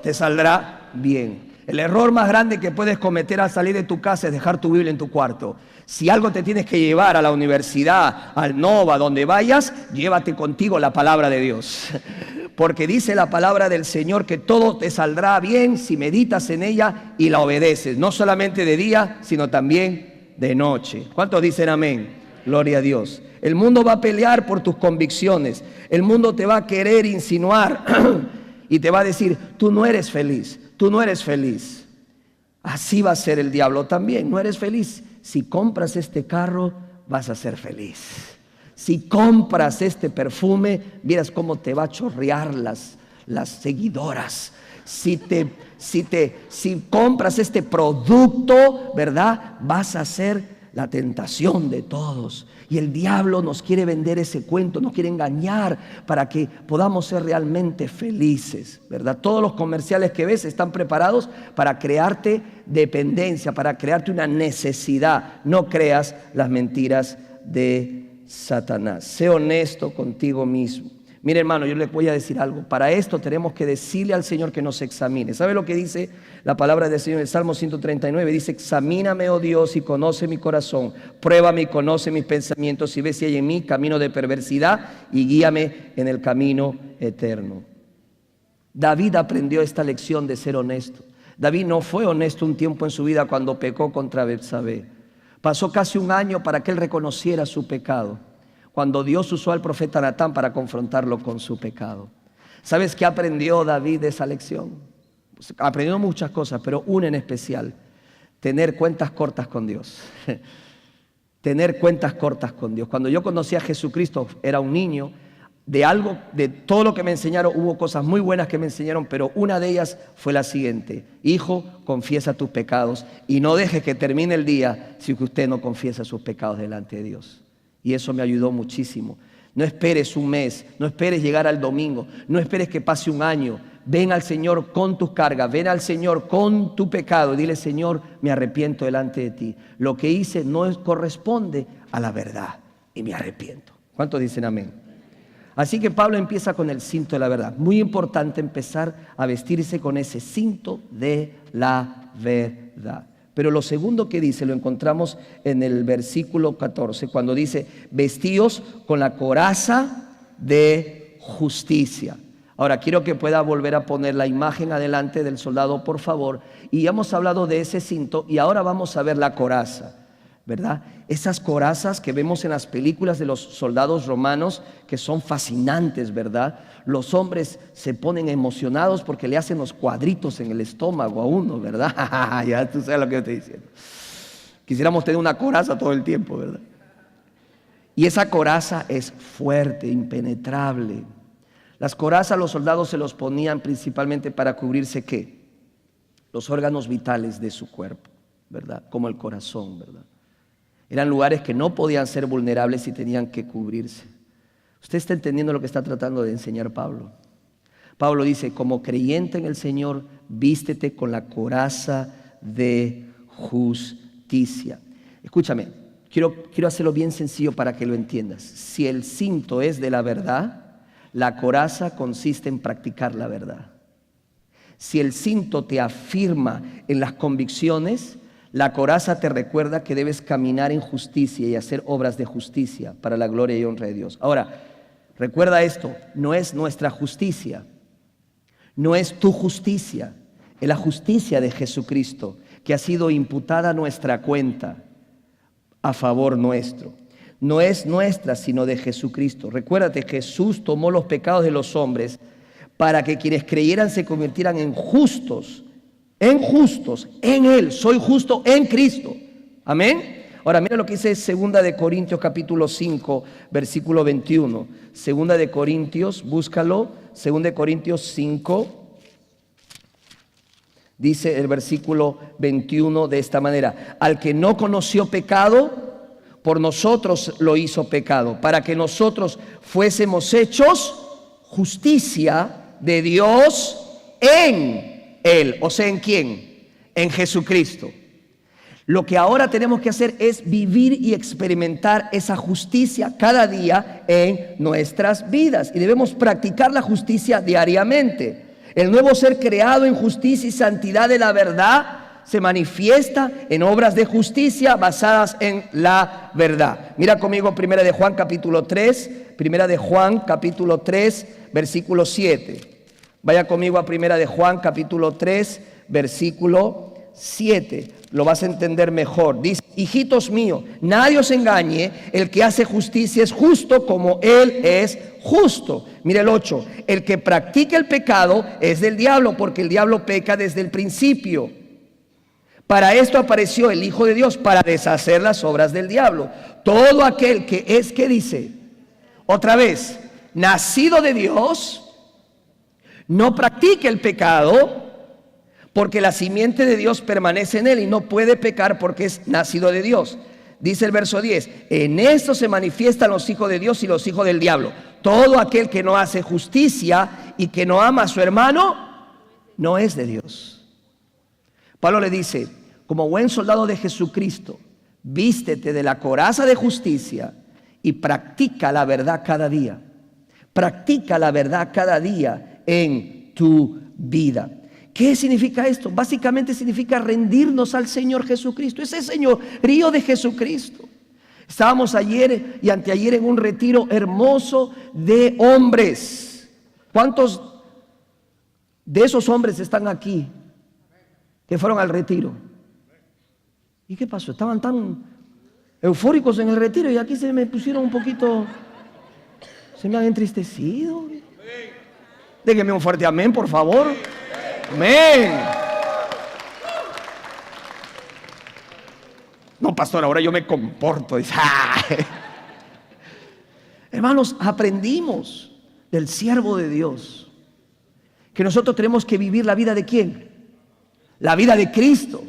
te saldrá bien. El error más grande que puedes cometer al salir de tu casa es dejar tu Biblia en tu cuarto. Si algo te tienes que llevar a la universidad, al Nova, donde vayas, llévate contigo la palabra de Dios. Porque dice la palabra del Señor que todo te saldrá bien si meditas en ella y la obedeces. No solamente de día, sino también de noche. ¿Cuántos dicen amén? Gloria a Dios. El mundo va a pelear por tus convicciones. El mundo te va a querer insinuar y te va a decir, tú no eres feliz. Tú no eres feliz. Así va a ser el diablo también. No eres feliz. Si compras este carro, vas a ser feliz. Si compras este perfume, miras cómo te va a chorrear las seguidoras. Si compras este producto, ¿verdad?, vas a ser la tentación de todos. Y el diablo nos quiere vender ese cuento, nos quiere engañar para que podamos ser realmente felices, ¿verdad? Todos los comerciales que ves están preparados para crearte dependencia, para crearte una necesidad. No creas las mentiras de Satanás. Sé honesto contigo mismo. Mire, hermano, yo le voy a decir algo. Para esto tenemos que decirle al Señor que nos examine. ¿Sabe lo que dice la palabra del Señor en el Salmo 139? Dice, examíname, oh Dios, y conoce mi corazón. Pruébame y conoce mis pensamientos y ve si hay en mí camino de perversidad y guíame en el camino eterno. David aprendió esta lección de ser honesto. David no fue honesto un tiempo en su vida cuando pecó contra Betsabé. Pasó casi un año para que él reconociera su pecado, cuando Dios usó al profeta Natán para confrontarlo con su pecado. ¿Sabes qué aprendió David de esa lección? Aprendió muchas cosas, pero una en especial: tener cuentas cortas con Dios. Tener cuentas cortas con Dios. Cuando yo conocí a Jesucristo, era un niño. De todo lo que me enseñaron, hubo cosas muy buenas que me enseñaron, pero una de ellas fue la siguiente: hijo, confiesa tus pecados y no dejes que termine el día si usted no confiesa sus pecados delante de Dios. Y eso me ayudó muchísimo. No esperes un mes, no esperes llegar al domingo, no esperes que pase un año. Ven al Señor con tus cargas, ven al Señor con tu pecado. Dile, Señor, me arrepiento delante de ti. Lo que hice no corresponde a la verdad y me arrepiento. ¿Cuántos dicen amén? Así que Pablo empieza con el cinto de la verdad. Muy importante empezar a vestirse con ese cinto de la verdad. Pero lo segundo que dice lo encontramos en el versículo 14, cuando dice, vestíos con la coraza de justicia. Ahora quiero que pueda volver a poner la imagen adelante del soldado, por favor. Y hemos hablado de ese cinto y ahora vamos a ver la coraza, ¿verdad? Esas corazas que vemos en las películas de los soldados romanos, que son fascinantes, ¿verdad? Los hombres se ponen emocionados porque le hacen los cuadritos en el estómago a uno, ¿verdad? Ya tú sabes lo que estoy diciendo. Quisiéramos tener una coraza todo el tiempo, ¿verdad? Y esa coraza es fuerte, impenetrable. Las corazas los soldados se los ponían principalmente para cubrirse, ¿qué? Los órganos vitales de su cuerpo, ¿verdad? Como el corazón, ¿verdad? Eran lugares que no podían ser vulnerables y tenían que cubrirse. ¿Usted está entendiendo lo que está tratando de enseñar Pablo? Pablo dice, como creyente en el Señor, vístete con la coraza de justicia. Escúchame, Quiero hacerlo bien sencillo para que lo entiendas. Si el cinto es de la verdad, la coraza consiste en practicar la verdad. Si el cinto te afirma en las convicciones, la coraza te recuerda que debes caminar en justicia y hacer obras de justicia para la gloria y honra de Dios. Ahora, recuerda esto, no es nuestra justicia, no es tu justicia, es la justicia de Jesucristo que ha sido imputada a nuestra cuenta a favor nuestro. No es nuestra, sino de Jesucristo. Recuérdate, Jesús tomó los pecados de los hombres para que quienes creyeran se convirtieran en justos en Él. Soy justo en Cristo. Amén. Ahora mira lo que dice 2 de Corintios capítulo 5 versículo 21. 2 de Corintios, búscalo. 2 de Corintios 5. Dice el versículo 21 de esta manera: al que no conoció pecado, por nosotros lo hizo pecado, para que nosotros fuésemos hechos justicia de Dios en Él. O sea, ¿en quién? En Jesucristo. Lo que ahora tenemos que hacer es vivir y experimentar esa justicia cada día en nuestras vidas. Y debemos practicar la justicia diariamente. El nuevo ser creado en justicia y santidad de la verdad se manifiesta en obras de justicia basadas en la verdad. Mira conmigo 1 de Juan capítulo 3, 1 de Juan capítulo 3, versículo 7. Vaya conmigo a 1 de Juan capítulo 3, versículo 7. Lo vas a entender mejor. Dice: hijitos míos, nadie os engañe, el que hace justicia es justo como Él es justo. Mire el 8. El que practica el pecado es del diablo, porque el diablo peca desde el principio. Para esto apareció el Hijo de Dios, para deshacer las obras del diablo. Todo aquel que es, ¿qué dice? Otra vez, nacido de Dios, no practique el pecado, porque la simiente de Dios permanece en él y no puede pecar porque es nacido de Dios. Dice el verso 10: en esto se manifiestan los hijos de Dios y los hijos del diablo. Todo aquel que no hace justicia y que no ama a su hermano, no es de Dios. Pablo le dice: como buen soldado de Jesucristo, vístete de la coraza de justicia y practica la verdad cada día. Practica la verdad cada día en tu vida. ¿Qué significa esto? Básicamente significa rendirnos al Señor Jesucristo. Ese señorío de Jesucristo. Estábamos ayer y anteayer en un retiro hermoso de hombres. ¿Cuántos de esos hombres están aquí que fueron al retiro? ¿Y qué pasó? Estaban tan eufóricos en el retiro y aquí se me pusieron un poquito, se me han entristecido. Déjenme un fuerte amén, por favor. Amén. No, pastor, ahora yo me comporto. Dice, ¡ay! Hermanos, aprendimos del siervo de Dios que nosotros tenemos que vivir la vida de ¿quién? La vida de Cristo.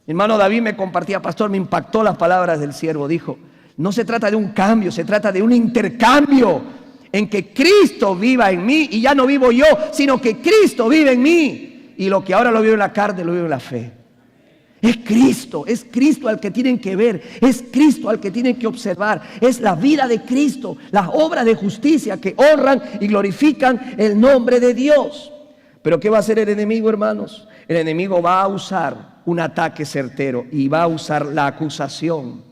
Mi hermano David me compartía, pastor, me impactó las palabras del siervo. Dijo: no se trata de un cambio, se trata de un intercambio en que Cristo viva en mí y ya no vivo yo, sino que Cristo vive en mí. Y lo que ahora lo vivo en la carne, lo vivo en la fe. Es Cristo al que tienen que ver, es Cristo al que tienen que observar, es la vida de Cristo, las obras de justicia que honran y glorifican el nombre de Dios. Pero ¿qué va a hacer el enemigo, hermanos? El enemigo va a usar un ataque certero y va a usar la acusación.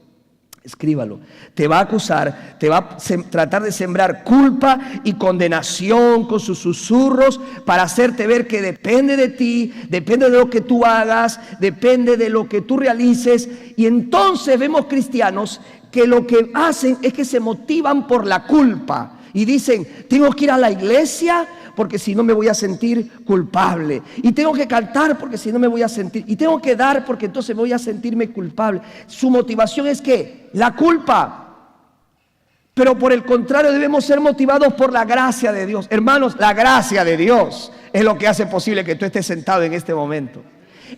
Escríbalo. Te va a acusar, te va a tratar de sembrar culpa y condenación con sus susurros para hacerte ver que depende de ti, depende de lo que tú hagas, depende de lo que tú realices. Y entonces vemos cristianos que lo que hacen es que se motivan por la culpa y dicen: tengo que ir a la iglesia porque si no me voy a sentir culpable, y tengo que cantar porque si no me voy a sentir, y tengo que dar porque entonces voy a sentirme culpable. Su motivación es ¿qué? La culpa. Pero por el contrario, debemos ser motivados por la gracia de Dios. Hermanos, la gracia de Dios es lo que hace posible que tú estés sentado en este momento.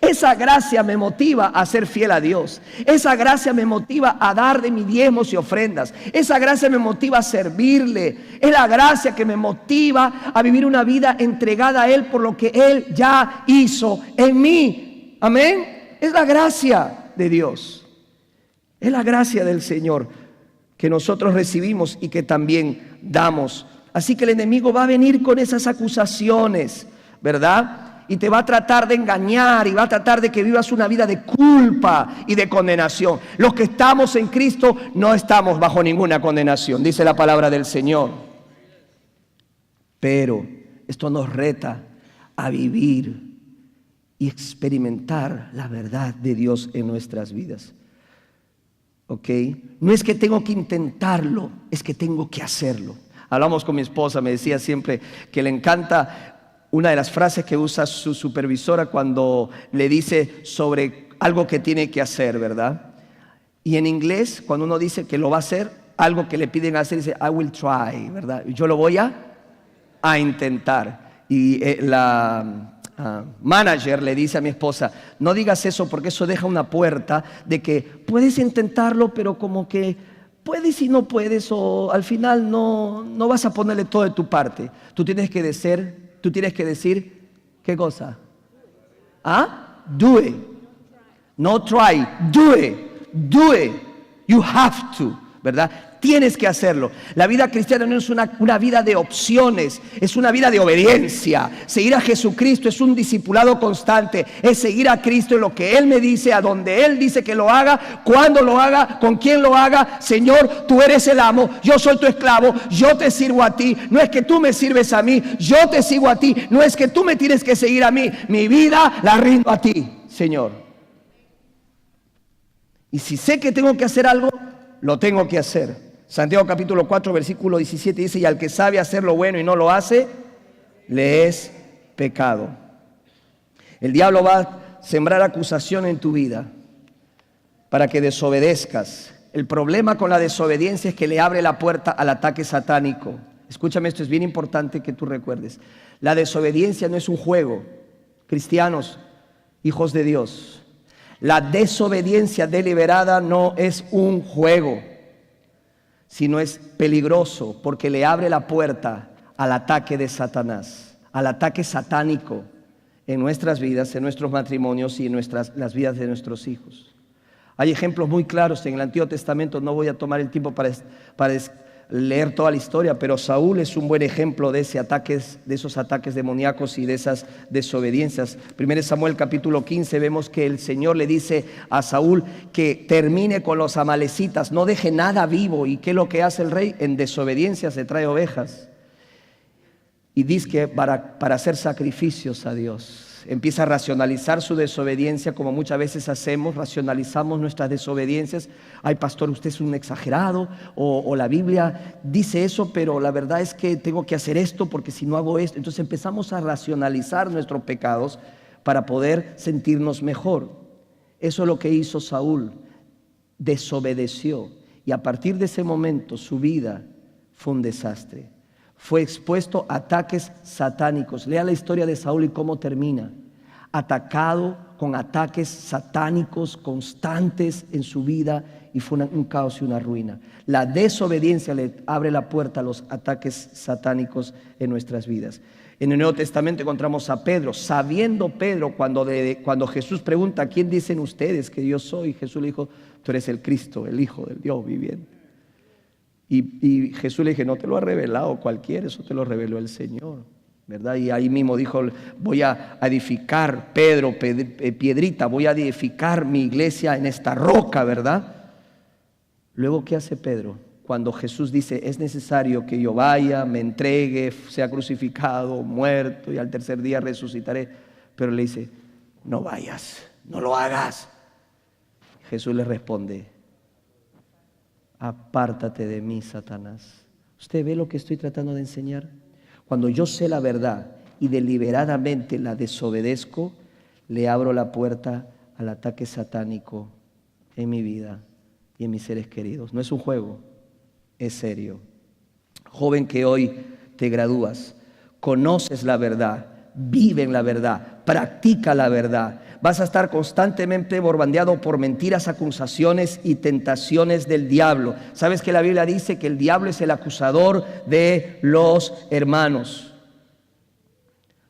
Esa gracia me motiva a ser fiel a Dios. Esa gracia me motiva a dar de mis diezmos y ofrendas. Esa gracia me motiva a servirle. Es la gracia que me motiva a vivir una vida entregada a Él por lo que Él ya hizo en mí. Amén. Es la gracia de Dios. Es la gracia del Señor que nosotros recibimos y que también damos. Así que el enemigo va a venir con esas acusaciones, ¿verdad? Y te va a tratar de engañar y va a tratar de que vivas una vida de culpa y de condenación. Los que estamos en Cristo no estamos bajo ninguna condenación, dice la palabra del Señor. Pero esto nos reta a vivir y experimentar la verdad de Dios en nuestras vidas. ¿Ok? No es que tengo que intentarlo, es que tengo que hacerlo. Hablamos con mi esposa, me decía siempre que le encanta una de las frases que usa su supervisora cuando le dice sobre algo que tiene que hacer, ¿verdad? Y en inglés, cuando uno dice que lo va a hacer, algo que le piden hacer, dice, I will try, ¿verdad? Yo lo voy a intentar. Y la manager le dice a mi esposa, no digas eso porque eso deja una puerta de que puedes intentarlo, pero como que puedes y no puedes, o al final no vas a ponerle todo de tu parte. Tú tienes que decir, ¿qué cosa? Do it. No try, do it. Do it. You have to, ¿verdad? Tienes que hacerlo. La vida cristiana no es una vida de opciones, es una vida de obediencia. Seguir a Jesucristo es un discipulado constante, es seguir a Cristo en lo que Él me dice, a donde Él dice que lo haga, cuándo lo haga, con quién lo haga. Señor, tú eres el amo, yo soy tu esclavo, yo te sirvo a ti. No es que tú me sirves a mí, yo te sigo a ti. No es que tú me tienes que seguir a mí, mi vida la rindo a ti, Señor. Y si sé que tengo que hacer algo, lo tengo que hacer. Santiago capítulo 4 versículo 17 dice, y al que sabe hacer lo bueno y no lo hace, le es pecado. El diablo va a sembrar acusación en tu vida para que desobedezcas. El problema con la desobediencia es que le abre la puerta al ataque satánico. Escúchame, esto es bien importante que tú recuerdes. La desobediencia no es un juego. Cristianos, hijos de Dios, la desobediencia deliberada no es un juego, sino es peligroso porque le abre la puerta al ataque de Satanás, al ataque satánico en nuestras vidas, en nuestros matrimonios y en las vidas de nuestros hijos. Hay ejemplos muy claros en el Antiguo Testamento. No voy a tomar el tiempo para leer toda la historia, pero Saúl es un buen ejemplo de esos ataques demoníacos y de esas desobediencias. 1 Samuel capítulo 15 vemos que el Señor le dice a Saúl que termine con los amalecitas, no deje nada vivo. ¿Y qué es lo que hace el rey? En desobediencia se trae ovejas y dice que para hacer sacrificios a Dios. Empieza a racionalizar su desobediencia, como muchas veces hacemos, racionalizamos nuestras desobediencias. Ay, pastor, usted es un exagerado, o la Biblia dice eso, pero la verdad es que tengo que hacer esto porque si no hago esto. Entonces empezamos a racionalizar nuestros pecados para poder sentirnos mejor. Eso es lo que hizo Saúl, desobedeció, y a partir de ese momento su vida fue un desastre. Fue expuesto a ataques satánicos. Lea la historia de Saúl y cómo termina. Atacado con ataques satánicos constantes en su vida, y fue un caos y una ruina. La desobediencia le abre la puerta a los ataques satánicos en nuestras vidas. En el Nuevo Testamento encontramos a Pedro, sabiendo Pedro cuando Jesús pregunta, ¿quién dicen ustedes que yo soy? Jesús le dijo, tú eres el Cristo, el Hijo del Dios viviente. Y Jesús le dije, no te lo ha revelado cualquiera, eso te lo reveló el Señor, ¿verdad? Y ahí mismo dijo, voy a edificar, Pedro, piedrita, voy a edificar mi iglesia en esta roca, ¿verdad? Luego, ¿qué hace Pedro? Cuando Jesús dice, es necesario que yo vaya, me entregue, sea crucificado, muerto y al tercer día resucitaré. Pero le dice, no vayas, no lo hagas. Jesús le responde, apártate de mí, Satanás. ¿Usted ve lo que estoy tratando de enseñar? Cuando yo sé la verdad y deliberadamente la desobedezco, le abro la puerta al ataque satánico en mi vida y en mis seres queridos. No es un juego, es serio. Joven que hoy te gradúas, conoces la verdad, vive en la verdad, practica la verdad. Vas a estar constantemente bombardeado por mentiras, acusaciones y tentaciones del diablo. ¿Sabes que la Biblia dice que el diablo es el acusador de los hermanos?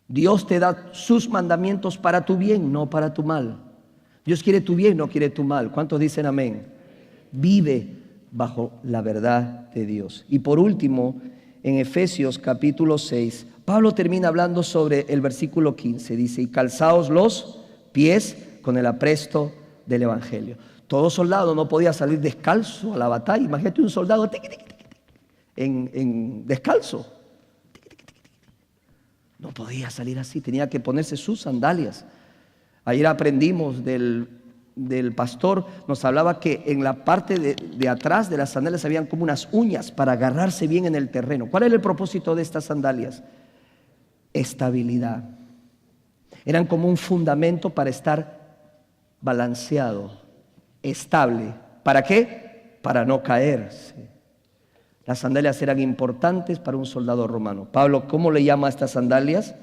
Dios te da sus mandamientos para tu bien, no para tu mal. Dios quiere tu bien, no quiere tu mal. ¿Cuántos dicen amén? vive bajo la verdad de Dios. Y por último, en Efesios capítulo 6, Pablo termina hablando sobre el versículo 15. Dice, y calzaos los pies con el apresto del evangelio. Todo soldado no podía salir descalzo a la batalla. Imagínate un soldado descalzo. No podía salir así, tenía que ponerse sus sandalias. Ayer aprendimos del pastor, nos hablaba que en la parte de atrás de las sandalias habían como unas uñas para agarrarse bien en el terreno. ¿Cuál era el propósito de estas sandalias? Estabilidad. Eran como un fundamento para estar balanceado, estable. ¿Para qué? Para no caerse. Las sandalias eran importantes para un soldado romano. Pablo, ¿cómo le llama a estas sandalias?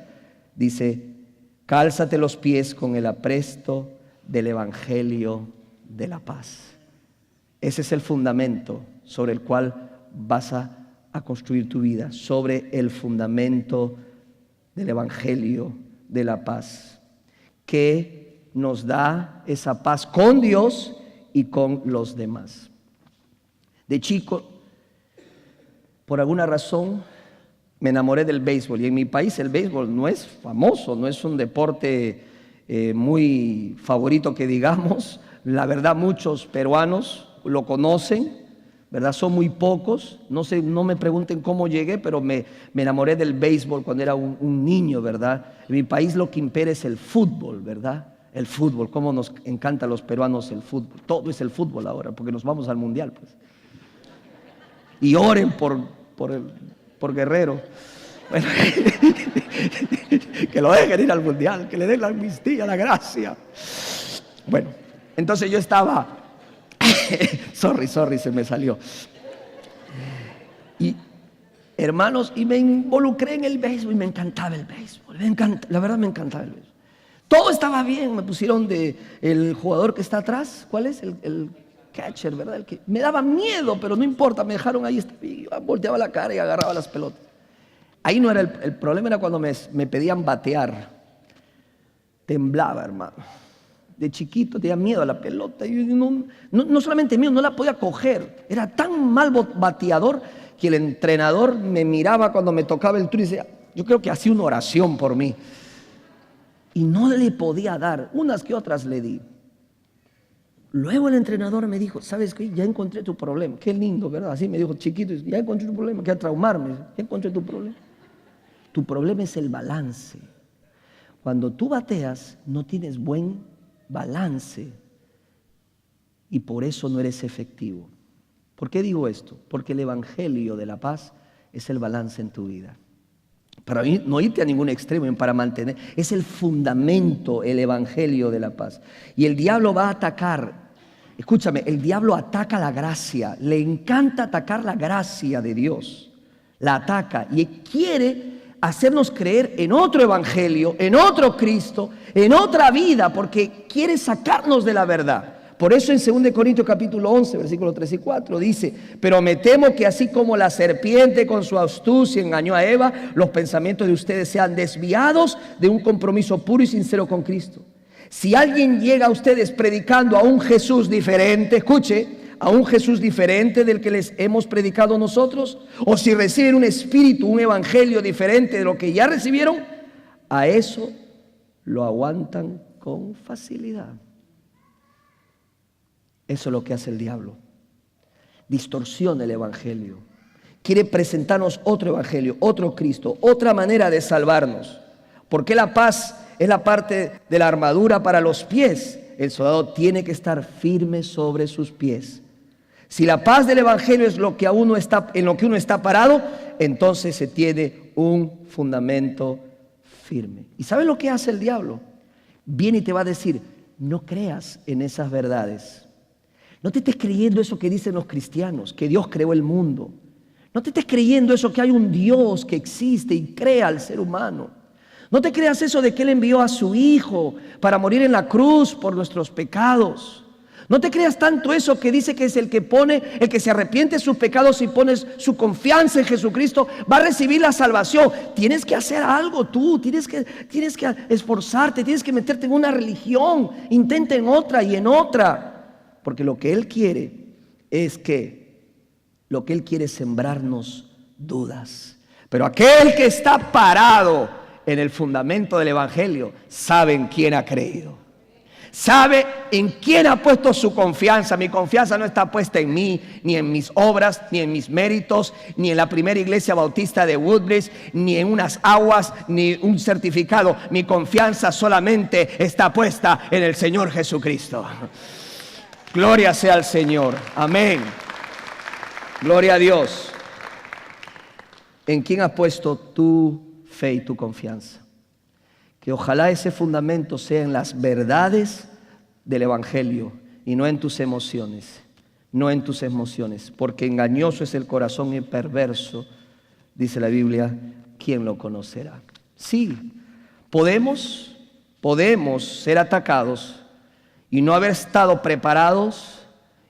Dice, cálzate los pies con el apresto del evangelio de la paz. Ese es el fundamento sobre el cual vas a construir tu vida, sobre el fundamento del evangelio de la paz, que nos da esa paz con Dios y con los demás. De chico, por alguna razón, me enamoré del béisbol. Y en mi país el béisbol no es famoso, no es un deporte muy favorito que digamos. La verdad, muchos peruanos lo conocen, ¿verdad? Son muy pocos. No sé, no me pregunten cómo llegué, pero me enamoré del béisbol cuando era un niño, ¿verdad? En mi país lo que impera es el fútbol, ¿verdad? El fútbol, cómo nos encanta a los peruanos el fútbol. Todo es el fútbol ahora, porque nos vamos al mundial, pues. Y oren por Guerrero. Bueno, que lo dejen ir al mundial, que le den la amnistía, la gracia. Bueno, entonces yo estaba, sorry, se me salió. Y hermanos, y me involucré en el béisbol y me encantaba el béisbol. La verdad me encantaba el béisbol. Todo estaba bien, me pusieron el jugador que está atrás, ¿cuál es? El catcher, ¿verdad? El que me daba miedo, pero no importa, me dejaron ahí, y yo volteaba la cara y agarraba las pelotas. Ahí no era el problema, era cuando me pedían batear. Temblaba, hermano. De chiquito tenía miedo a la pelota. Y no solamente miedo, no la podía coger. Era tan mal bateador que el entrenador me miraba cuando me tocaba el turno y decía, yo creo que hacía una oración por mí. Y no le podía dar, unas que otras le di. Luego el entrenador me dijo, ¿sabes qué? Ya encontré tu problema. Qué lindo, ¿verdad? Así me dijo chiquito, ya encontré tu problema, que a traumarme. Ya encontré tu problema. Tu problema es el balance. Cuando tú bateas, no tienes buen balance y por eso no eres efectivo. ¿Por qué digo esto? Porque el evangelio de la paz es el balance en tu vida. Para no irte a ningún extremo, para mantener, es el fundamento, el evangelio de la paz. Y el diablo va a atacar, escúchame, el diablo ataca la gracia, le encanta atacar la gracia de Dios, la ataca y quiere hacernos creer en otro evangelio, en otro Cristo, en otra vida, porque quiere sacarnos de la verdad. Por eso en 2 Corintios capítulo 11, versículos 3 y 4 dice, pero me temo que así como la serpiente con su astucia engañó a Eva, los pensamientos de ustedes sean desviados de un compromiso puro y sincero con Cristo. Si alguien llega a ustedes predicando a un Jesús diferente, escuche, a un Jesús diferente del que les hemos predicado nosotros, o si reciben un espíritu, un evangelio diferente de lo que ya recibieron, a eso lo aguantan con facilidad. Eso es lo que hace el diablo. Distorsiona el evangelio. Quiere presentarnos otro evangelio, otro Cristo, otra manera de salvarnos. Porque la paz es la parte de la armadura para los pies. El soldado tiene que estar firme sobre sus pies. Si la paz del evangelio es en lo que uno está parado, entonces se tiene un fundamento firme. ¿Y sabes lo que hace el diablo? Viene y te va a decir, no creas en esas verdades. No te estés creyendo eso que dicen los cristianos, que Dios creó el mundo. No te estés creyendo eso que hay un Dios que existe y crea al ser humano. No te creas eso de que Él envió a su Hijo para morir en la cruz por nuestros pecados. No te creas tanto eso que dice que es el que se arrepiente de sus pecados y pone su confianza en Jesucristo, va a recibir la salvación. Tienes que hacer algo tú, tienes que esforzarte, tienes que meterte en una religión, intenta en otra y en otra. Porque lo que Él quiere es que lo que Él quiere es sembrarnos dudas. Pero aquel que está parado en el fundamento del Evangelio sabe en quién ha creído. Sabe en quién ha puesto su confianza. Mi confianza no está puesta en mí, ni en mis obras, ni en mis méritos, ni en la primera iglesia bautista de Woodbridge, ni en unas aguas, ni un certificado. Mi confianza solamente está puesta en el Señor Jesucristo. Gloria sea al Señor. Amén. Gloria a Dios. ¿En quién has puesto tu fe y tu confianza? Que ojalá ese fundamento sea en las verdades del Evangelio y no en tus emociones, no en tus emociones, porque engañoso es el corazón y perverso, dice la Biblia, ¿quién lo conocerá? Sí, podemos ser atacados y no haber estado preparados,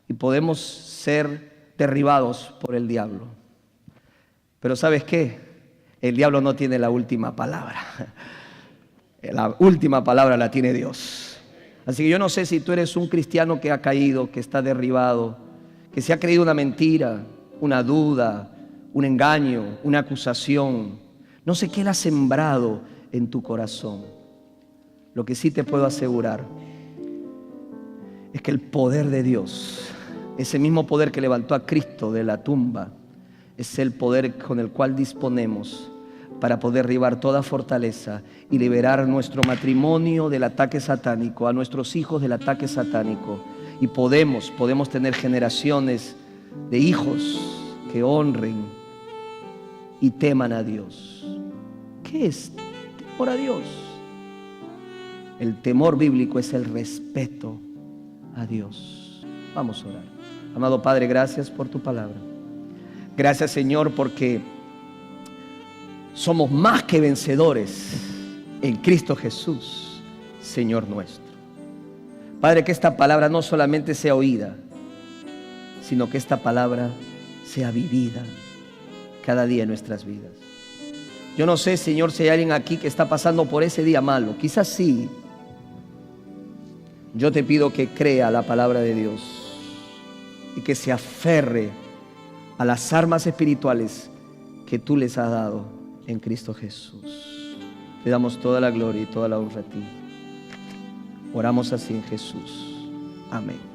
y podemos ser derribados por el diablo. Pero ¿sabes qué? El diablo no tiene la última palabra. La última palabra la tiene Dios. Así que yo no sé si tú eres un cristiano que ha caído, que está derribado, que se ha creído una mentira, una duda, un engaño, una acusación. No sé qué Él ha sembrado en tu corazón. Lo que sí te puedo asegurar es que el poder de Dios, ese mismo poder que levantó a Cristo de la tumba, es el poder con el cual disponemos para poder derribar toda fortaleza y liberar nuestro matrimonio del ataque satánico, a nuestros hijos del ataque satánico. Y podemos tener generaciones de hijos que honren y teman a Dios. ¿Qué es temor a Dios? El temor bíblico es el respeto a Dios. Vamos a orar. Amado Padre, gracias por tu palabra. Gracias, Señor, porque somos más que vencedores en Cristo Jesús, Señor nuestro. Padre, que esta palabra no solamente sea oída, sino que esta palabra sea vivida cada día en nuestras vidas. Yo no sé, Señor, si hay alguien aquí que está pasando por ese día malo. Quizás sí. Yo te pido que crea la palabra de Dios y que se aferre a las armas espirituales que tú les has dado en Cristo Jesús. Te damos toda la gloria y toda la honra a ti. Oramos así en Jesús. Amén.